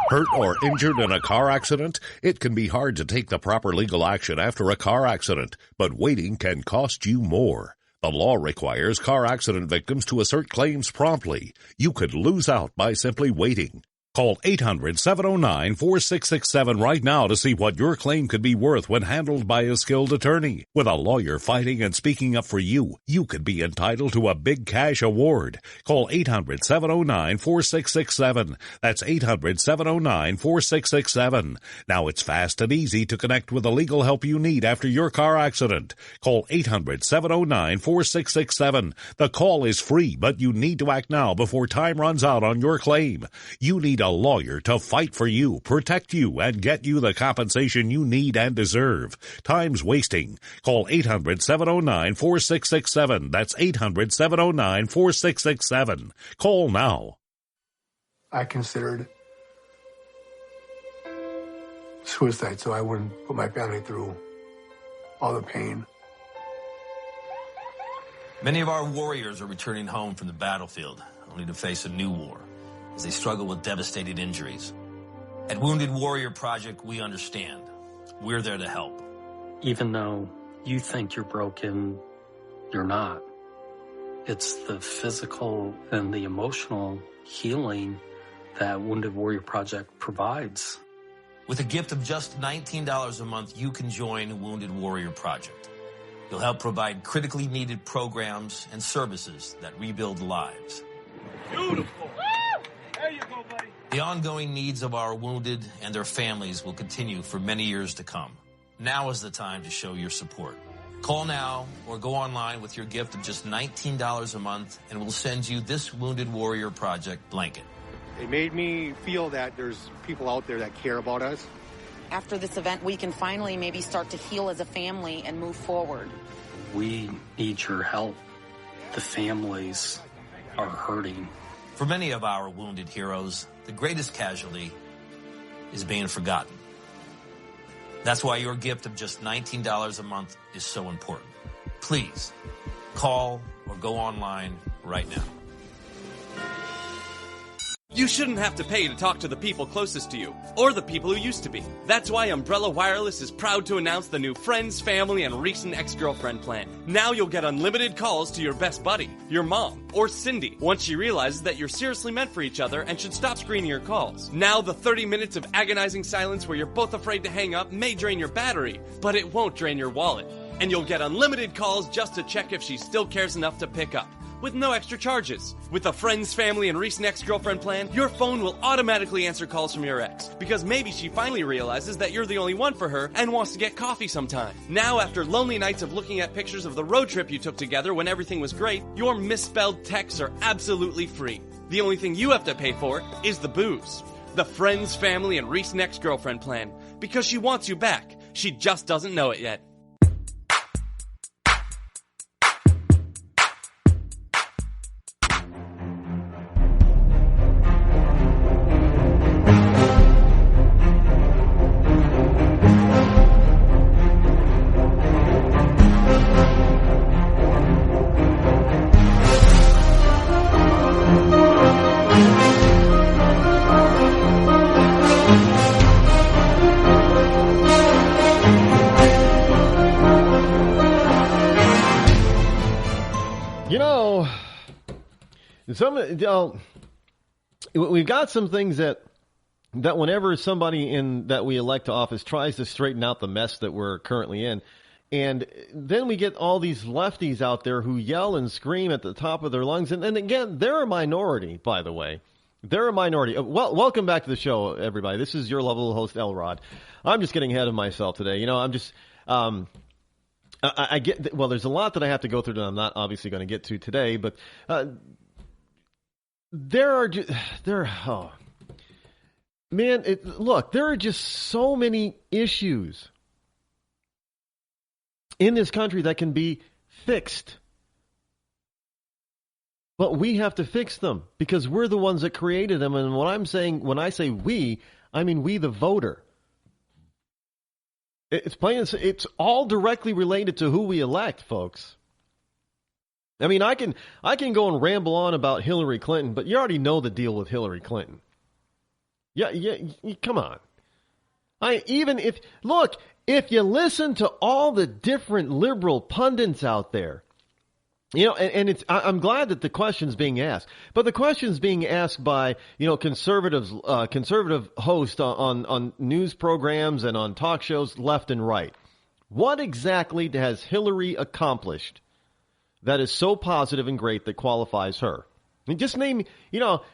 Hurt or injured in a car accident? It can be hard to take the proper legal action after a car accident, but waiting can cost you more. The law requires car accident victims to assert claims promptly. You could lose out by simply waiting. Call 800-709-4667 right now to see what your claim could be worth when handled by a skilled attorney. With a lawyer fighting and speaking up for you, you could be entitled to a big cash award. Call 800-709-4667. That's 800-709-4667. Now it's fast and easy to connect with the legal help you need after your car accident. Call 800-709-4667. The call is free, but you need to act now before time runs out on your claim. You need a lawyer to fight for you, protect you, and get you the compensation you need and deserve. Time's wasting. Call 800-709-4667. That's 800-709-4667. Call now. I considered suicide so I wouldn't put my family through all the pain. Many of our warriors are returning home from the battlefield, only to face a new war as they struggle with devastating injuries. At Wounded Warrior Project, we understand. We're there to help. Even though you think you're broken, you're not. It's the physical and the emotional healing that Wounded Warrior Project provides. With a gift of just $19 a month, you can join Wounded Warrior Project. You'll help provide critically needed programs and services that rebuild lives. Beautiful. There you go, buddy. The ongoing needs of our wounded and their families will continue for many years to come. Now is the time to show your support. Call now or go online with your gift of just $19 a month, and we'll send you this Wounded Warrior Project blanket. It made me feel that there's people out there that care about us. After this event, we can finally maybe start to heal as a family and move forward. We need your help. The families are hurting. For many of our wounded heroes, the greatest casualty is being forgotten. That's why your gift of just $19 a month is so important. Please, call or go online right now. You shouldn't have to pay to talk to the people closest to you, or the people who used to be. That's why Umbrella Wireless is proud to announce the new Friends, Family, and Recent Ex-Girlfriend plan. Now you'll get unlimited calls to your best buddy, your mom, or Cindy, once she realizes that you're seriously meant for each other and should stop screening your calls. Now the 30 minutes of agonizing silence where you're both afraid to hang up may drain your battery, but it won't drain your wallet. And you'll get unlimited calls just to check if she still cares enough to pick up, with no extra charges. With the Friends, Family, and Recent Ex-Girlfriend plan, your phone will automatically answer calls from your ex, because maybe she finally realizes that you're the only one for her and wants to get coffee sometime. Now, after lonely nights of looking at pictures of the road trip you took together when everything was great, your misspelled texts are absolutely free. The only thing you have to pay for is the booze. The Friends, Family, and Recent Ex-Girlfriend plan, because she wants you back. She just doesn't know it yet. We've got some things that whenever somebody that we elect to office tries to straighten out the mess that we're currently in, and then we get all these lefties out there who yell and scream at the top of their lungs, and again, they're a minority, by the way. They're a minority. Well, welcome back to the show, everybody. This is your lovable host, L. Rod. I'm just getting ahead of myself today. I'm just... I get, well, there's a lot that I have to go through that I'm not obviously going to get to today, but there are just so many issues in this country that can be fixed. But we have to fix them because we're the ones that created them. And what I'm saying, when I say we, I mean we the voter. It's all directly related to who we elect, folks. I mean, I can go and ramble on about Hillary Clinton, but you already know the deal with Hillary Clinton. Yeah, come on. If you listen to all the different liberal pundits out there, I'm glad that the question's being asked, but the question's being asked by, conservative hosts on news programs and on talk shows left and right. What exactly has Hillary accomplished that is so positive and great that qualifies her? I mean, just name,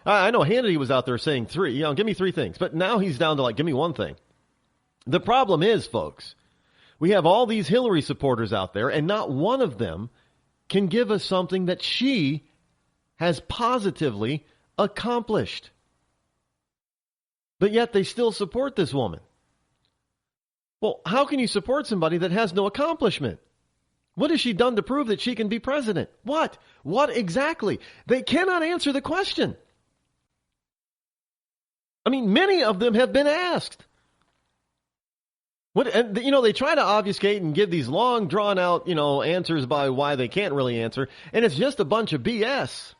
I know Hannity was out there saying three, give me three things, but now he's down to give me one thing. The problem is, folks, we have all these Hillary supporters out there and not one of them can give us something that she has positively accomplished. But yet they still support this woman. Well, how can you support somebody that has no accomplishment? What has she done to prove that she can be president? What? What exactly? They cannot answer the question. I mean, many of them have been asked. They try to obfuscate and give these long, drawn-out, answers by why they can't really answer, and it's just a bunch of BS.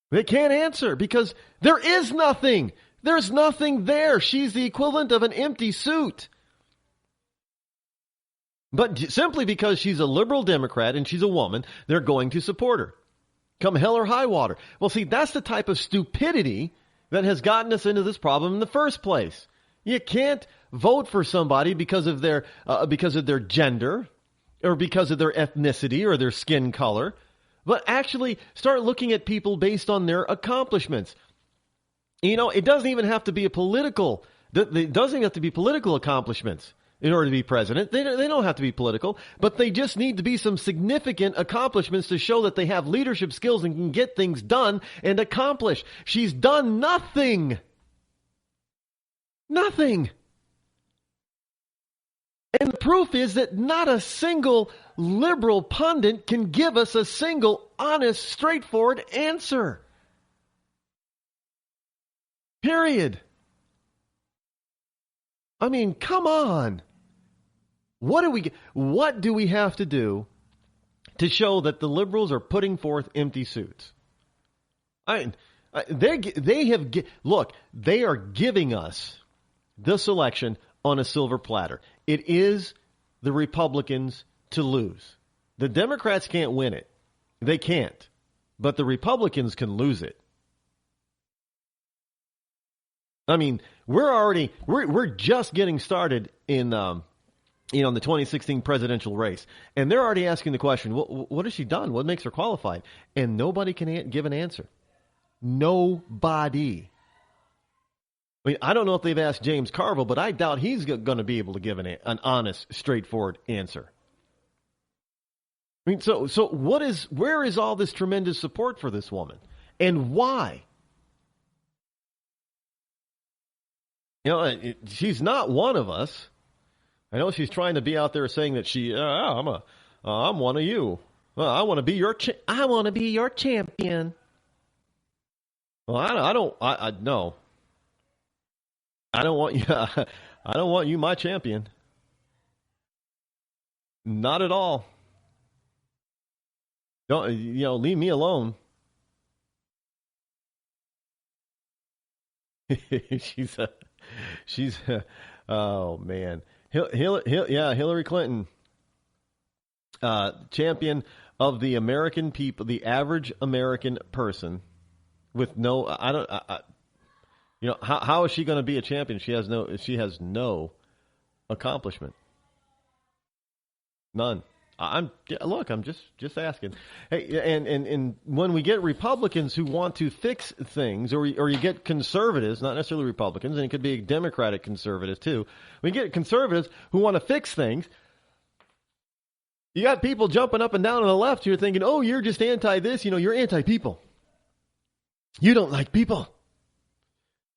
They can't answer because there is nothing. There's nothing there. She's the equivalent of an empty suit. But simply because she's a liberal Democrat and she's a woman, they're going to support her. Come hell or high water. Well, see, that's the type of stupidity that has gotten us into this problem in the first place. You can't vote for somebody because of their gender or because of their ethnicity or their skin color, but actually start looking at people based on their accomplishments. It doesn't even have to be political accomplishments in order to be president. They don't have to be political, but they just need to be some significant accomplishments to show that they have leadership skills and can get things done and accomplish. She's done nothing. Nothing. And the proof is that not a single liberal pundit can give us a single honest, straightforward answer. Period. I mean, come on. What do we have to do to show that the liberals are putting forth empty suits? They are giving us this election on a silver platter. It is the Republicans to lose. The Democrats can't win it. They can't. But the Republicans can lose it. I mean, we're just getting started in the 2016 presidential race, and they're already asking the question, what has she done? What makes her qualified? And nobody can give an answer. Nobody. I mean, I don't know if they've asked James Carville, but I doubt he's going to be able to give an honest, straightforward answer. I mean, so where is all this tremendous support for this woman, and why? She's not one of us. I know she's trying to be out there saying that I'm one of you. I want to be your champion. Well, no. I don't want you. I don't want you, my champion. Not at all. Don't leave me alone. She's oh man, Hillary Clinton, champion of the American people, the average American person, with no, how is she going to be a champion? She has no accomplishment, none. I'm just asking. Hey, and when we get Republicans who want to fix things, or you get conservatives, not necessarily Republicans, and it could be a Democratic conservative too. We get conservatives who want to fix things. You got people jumping up and down on the left here thinking, "Oh, you're just anti this. You're anti people." You don't like people.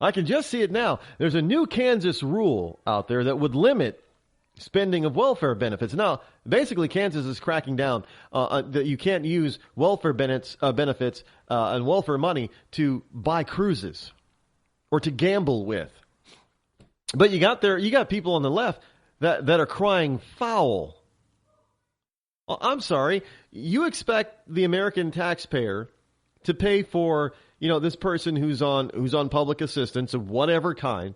I can just see it now. There's a new Kansas rule out there that would limit spending of welfare benefits. Now, basically, Kansas is cracking down that you can't use welfare benefits and welfare money to buy cruises or to gamble with. But you got people on the left that are crying foul. Well, I'm sorry. You expect the American taxpayer to pay for, this person who's on public assistance of whatever kind,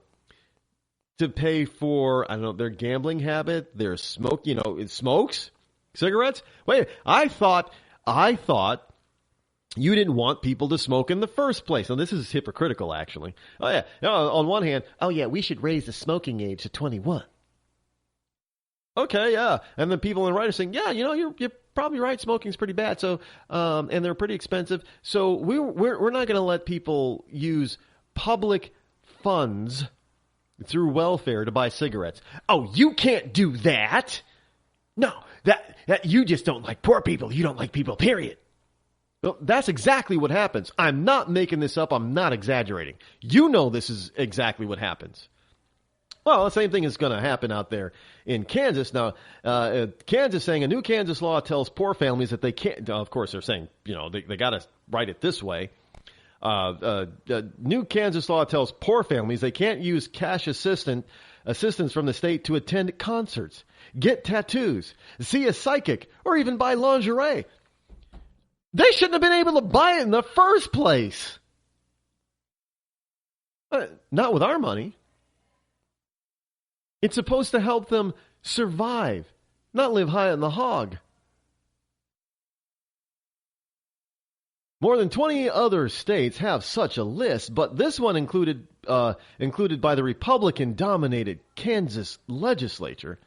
to pay for, I don't know, their gambling habit, their smoke, smokes, cigarettes? Wait, I thought you didn't want people to smoke in the first place. Now, this is hypocritical, actually. Oh, yeah. On one hand, we should raise the smoking age to 21. Okay, yeah. And then people in the right are saying, you're probably right. Smoking's pretty bad. So, and they're pretty expensive. So we're not going to let people use public funds through welfare to buy cigarettes. Oh, you can't do that. No, that you just don't like poor people. You don't like people, period. Well, that's exactly what happens. I'm not making this up. I'm not exaggerating. You know this is exactly what happens. Well, the same thing is going to happen out there in Kansas. Now, Kansas saying a new Kansas law tells poor families that they can't, of course, they're saying, they got to write it this way. New Kansas law tells poor families they can't use cash assistance from the state to attend concerts, get tattoos, see a psychic, or even buy lingerie. They shouldn't have been able to buy it in the first place. Not with our money. It's supposed to help them survive, not live high on the hog. More than 20 other states have such a list, but this one included by the Republican-dominated Kansas legislature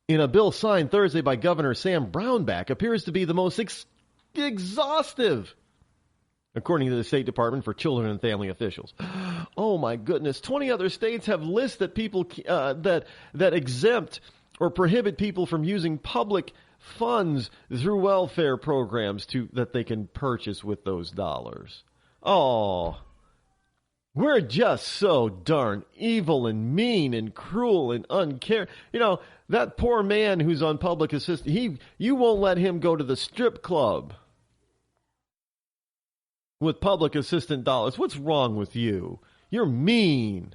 in a bill signed Thursday by Governor Sam Brownback appears to be the most exhaustive, according to the State Department for Children and Family Officials. Oh my goodness! 20 other states have lists that people that exempt or prohibit people from using public funds through welfare programs that they can purchase with those dollars. Oh, we're just so darn evil and mean and cruel and uncaring. That poor man who's on public assistance, you won't let him go to the strip club with public assistant dollars. What's wrong with you? You're mean.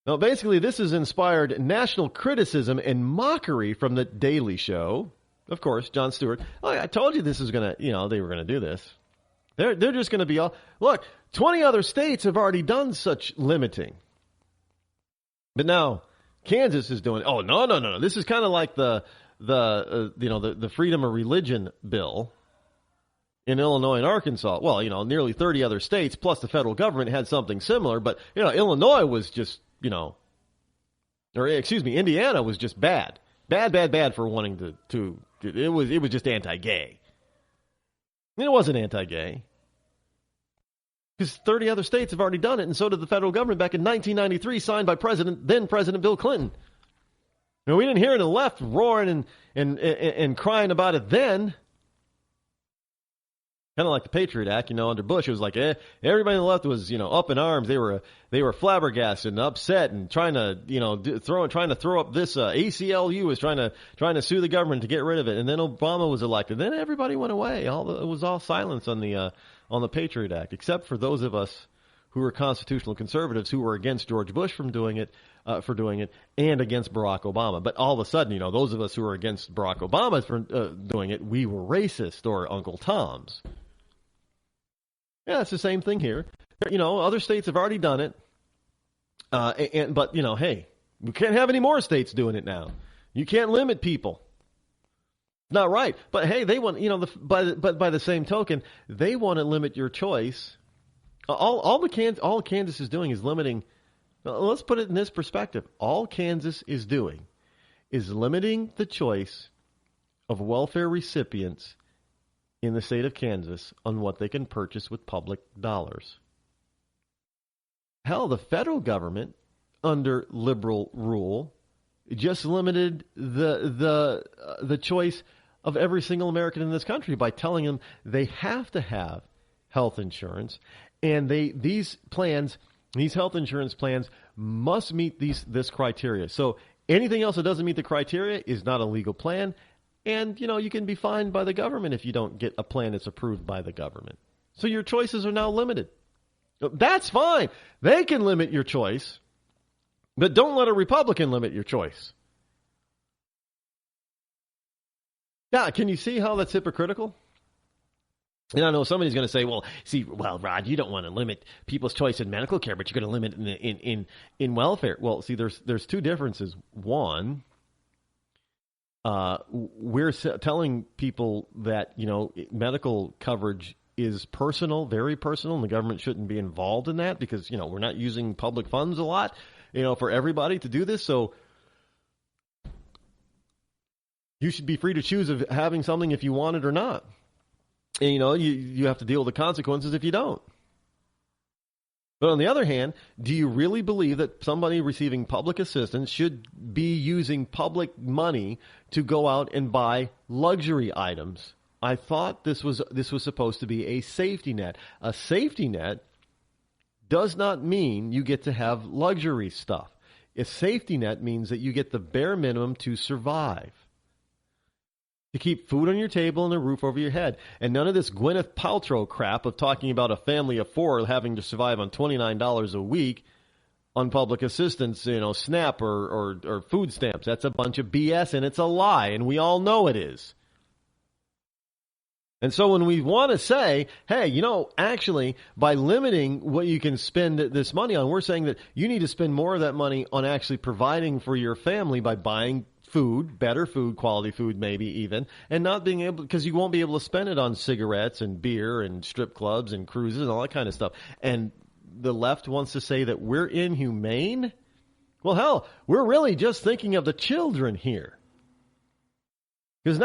Now, basically, this has inspired national criticism and mockery from The Daily Show. Of course, Jon Stewart. Oh, I told you this is going to, they were going to do this. They're just going to be all, look, 20 other states have already done such limiting. But now, Kansas is doing, no. This is kind of like the freedom of religion bill in Illinois and Arkansas. Well, nearly 30 other states plus the federal government had something similar, but, Illinois was just, Indiana was just bad for wanting to it was just anti-gay. It wasn't anti-gay. Because 30 other states have already done it, and so did the federal government back in 1993, signed by then President Bill Clinton. We didn't hear the left roaring and crying about it then. Kind of like the Patriot Act, under Bush, it was like everybody on the left was, up in arms. They were flabbergasted and upset and trying to throw up this. ACLU was trying to sue the government to get rid of it. And then Obama was elected. Then everybody went away. It was all silence on the Patriot Act, except for those of us who were constitutional conservatives who were against George Bush for doing it, and against Barack Obama. But all of a sudden, those of us who were against Barack Obama for doing it, we were racist or Uncle Toms. Yeah, it's the same thing here. Other states have already done it. But hey, we can't have any more states doing it now. You can't limit people. Not right. But hey, they want, but by the same token, they want to limit your choice. All Kansas is doing is limiting. Let's put it in this perspective. All Kansas is doing is limiting the choice of welfare recipients in the state of Kansas on what they can purchase with public dollars. Hell, the federal government, under liberal rule, just limited the choice of every single American in this country by telling them they have to have health insurance, and these health insurance plans must meet this criteria. So anything else that doesn't meet the criteria is not a legal plan, and you can be fined by the government if you don't get a plan that's approved by the government. So your choices are now limited. That's fine. They can limit your choice, but don't let a Republican limit your choice. Yeah, can you see how that's hypocritical? And I know somebody's going to say, well, Rod, you don't want to limit people's choice in medical care, but you're going to limit it in welfare. Well, see, there's two differences. One, we're telling people that, medical coverage is personal, very personal, and the government shouldn't be involved in that because, we're not using public funds a lot, for everybody to do this. So you should be free to choose of having something if you want it or not. And, you have to deal with the consequences if you don't. But on the other hand, do you really believe that somebody receiving public assistance should be using public money to go out and buy luxury items? I thought this was supposed to be a safety net. A safety net does not mean you get to have luxury stuff. A safety net means that you get the bare minimum to survive. To keep food on your table and a roof over your head. And none of this Gwyneth Paltrow crap of talking about a family of four having to survive on $29 a week on public assistance, SNAP or food stamps. That's a bunch of BS, and it's a lie, and we all know it is. And so when we want to say, hey, actually, by limiting what you can spend this money on, we're saying that you need to spend more of that money on actually providing for your family by buying food, better food, quality food maybe even, and not being able, because you won't be able to spend it on cigarettes and beer and strip clubs and cruises and all that kind of stuff. And the left wants to say that we're inhumane? Well, hell, we're really just thinking of the children here. Because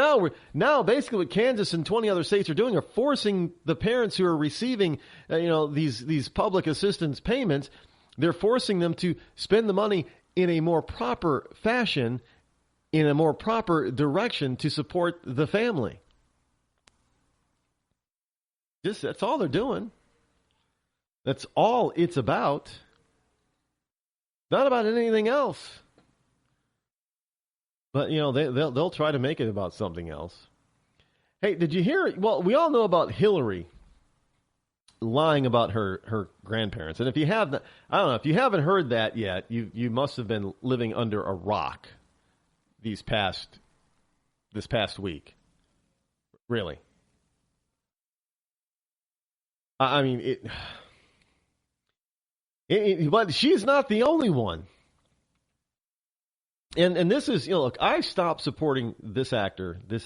now basically what Kansas and 20 other states are doing are forcing the parents who are receiving these public assistance payments, they're forcing them to spend the money in a more proper fashion, in a more proper direction to support the family. That's all they're doing. That's all it's about. Not about anything else. But, they'll try to make it about something else. Hey, did you hear? Well, we all know about Hillary lying about her grandparents. And if you have, I don't know, if you haven't heard that yet, you must have been living under a rock this past week. Really. I mean, but she's not the only one. And this is, look, I stopped supporting this actor, this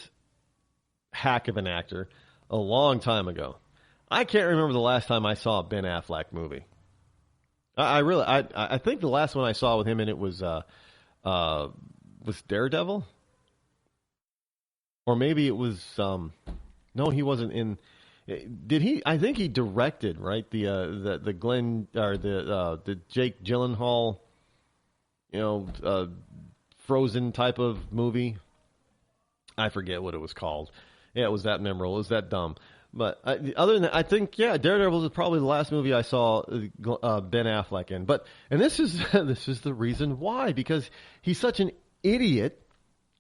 hack of an actor, a long time ago. I can't remember the last time I saw a Ben Affleck movie. I think the last one I saw with him in it was Daredevil? Or maybe it was, no, he wasn't in, did he, I think he directed, right? The Glenn, or the Jake Gyllenhaal, Frozen type of movie. I forget what it was called. Yeah, it was that memorable. It was that dumb. But other than that, I think, Daredevil was probably the last movie I saw Ben Affleck in. And this is the reason why, because he's such an idiot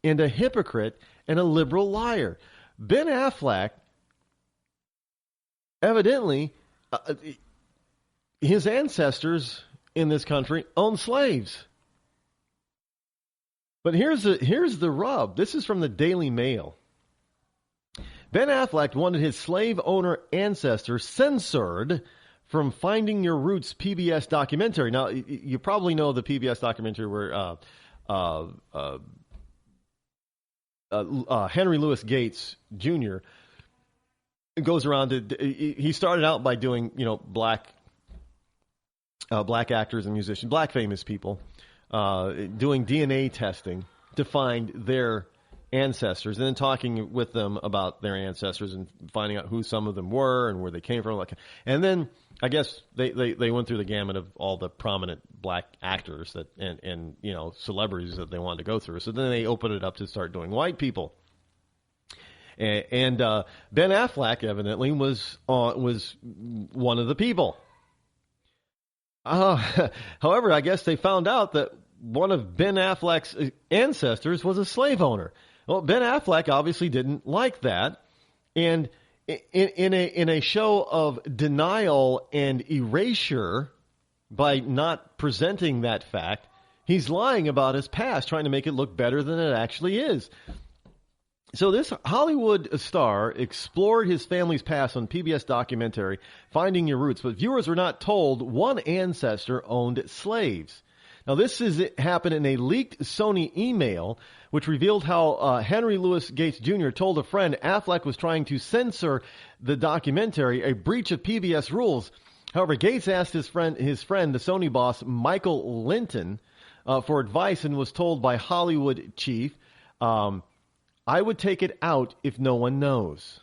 and a hypocrite and a liberal liar. Ben Affleck, evidently, his ancestors in this country owned slaves. But here's the rub. This is from the Daily Mail. Ben Affleck wanted his slave owner ancestors censored from Finding Your Roots PBS documentary. Now, you probably know the PBS documentary where Henry Louis Gates Jr. goes around he started out by doing, black actors and musicians, black famous people, doing DNA testing to find their ancestors, and then talking with them about their ancestors and finding out who some of them were and where they came from. And then I guess they went through the gamut of all the prominent black actors that and celebrities that they wanted to go through. So then they opened it up to start doing white people. And Ben Affleck evidently was one of the people. However, I guess they found out that one of Ben Affleck's ancestors was a slave owner. Well, Ben Affleck obviously didn't like that, and in a show of denial and erasure by not presenting that fact, he's lying about his past, trying to make it look better than it actually is. So this Hollywood star explored his family's past on PBS documentary, Finding Your Roots, but viewers were not told one ancestor owned slaves. Now, this happened in a leaked Sony email, which revealed how Henry Louis Gates Jr. told a friend Affleck was trying to censor the documentary, a breach of PBS rules. However, Gates asked his friend, the Sony boss, Michael Linton, for advice and was told by Hollywood chief, I would take it out if no one knows.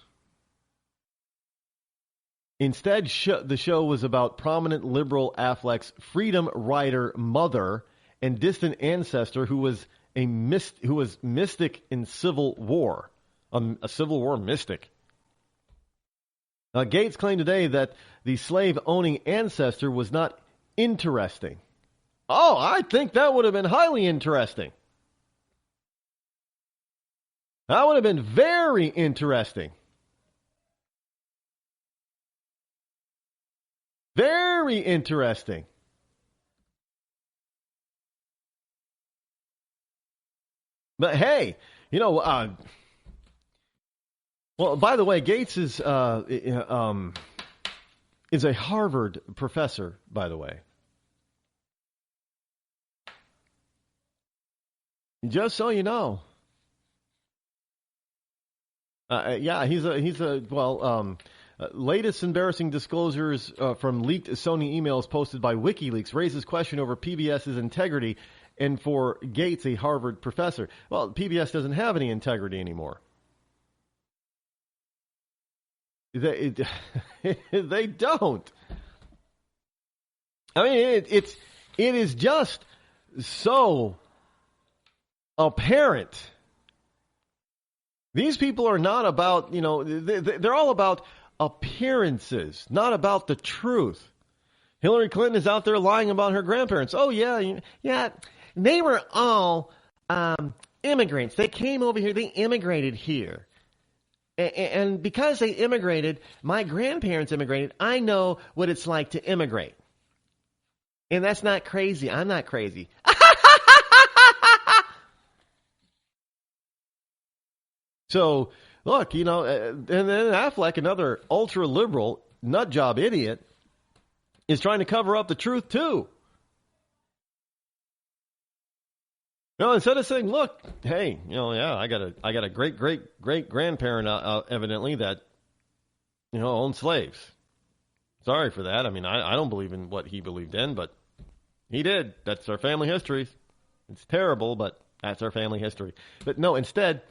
Instead, the show was about prominent liberal Affleck's freedom rider mother and distant ancestor who was mystic in Civil War, a Civil War mystic. Gates claimed today that the slave-owning ancestor was not interesting. Oh, I think that would have been highly interesting. That would have been very interesting. Very interesting. But hey, well, by the way, Gates is a Harvard professor, by the way. Just so you know. Latest embarrassing disclosures from leaked Sony emails posted by WikiLeaks raises question over PBS's integrity, and for Gates, a Harvard professor. Well, PBS doesn't have any integrity anymore. They don't. I mean, it is just so apparent. These people are not about, they're all about appearances, not about the truth. Hillary Clinton is out there lying about her grandparents. Oh, yeah, they were all immigrants. They came over here. They immigrated here. And because they immigrated, my grandparents immigrated, I know what it's like to immigrate. And that's not crazy. I'm not crazy. So, look, and then Affleck, another ultra-liberal nutjob idiot, is trying to cover up the truth, too. Instead of saying, look, hey, I got a great-great-great-grandparent, evidently, that, owned slaves. Sorry for that. I mean, I don't believe in what he believed in, but he did. That's our family history. It's terrible, but that's our family history. But no, instead,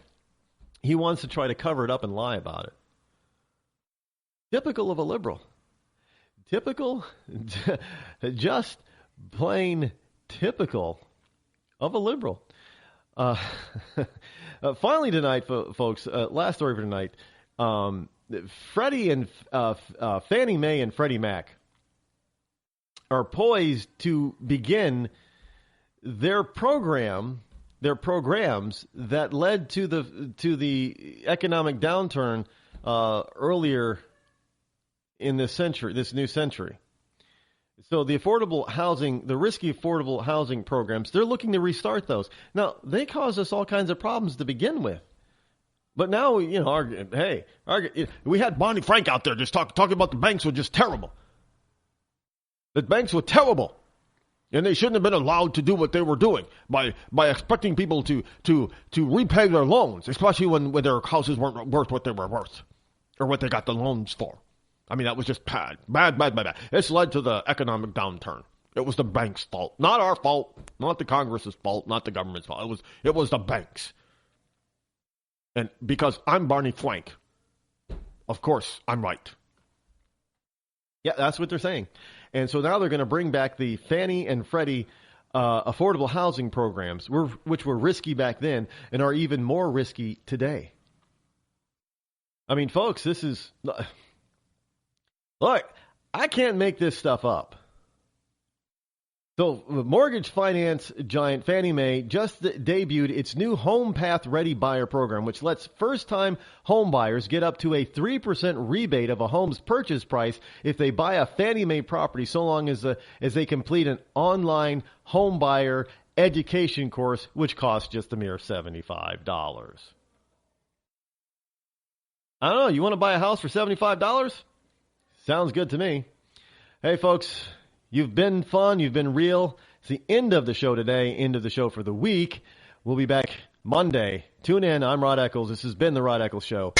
he wants to try to cover it up and lie about it. Typical of a liberal. Typical, just plain typical of a liberal. Finally tonight, folks, last story for tonight. Freddie and Fannie Mae and Freddie Mac are poised to begin their programs that led to the economic downturn earlier in this new century. So the risky affordable housing programs, they're looking to restart those. Now, they caused us all kinds of problems to begin with. But now, we had Barney Frank out there just talking about the banks were just terrible. The banks were terrible. And they shouldn't have been allowed to do what they were doing by expecting people to repay their loans, especially when their houses weren't worth what they were worth or what they got the loans for. I mean, that was just bad. It's led to the economic downturn. It was the bank's fault, not our fault, not the Congress's fault, not the government's fault. It was the banks. And because I'm Barney Frank, of course I'm right. Yeah, that's what they're saying. And so now they're going to bring back the Fannie and Freddie affordable housing programs, which were risky back then and are even more risky today. I mean, folks, this is... Look, I can't make this stuff up. So, the mortgage finance giant Fannie Mae just debuted its new Home Path Ready Buyer program, which lets first-time home buyers get up to a 3% rebate of a home's purchase price if they buy a Fannie Mae property, so long as they complete an online home buyer education course, which costs just a mere $75. I don't know, you want to buy a house for $75? Sounds good to me. Hey, folks. You've been fun. You've been real. It's the end of the show today, end of the show for the week. We'll be back Monday. Tune in. I'm Rod Eccles. This has been The Rod Eccles Show.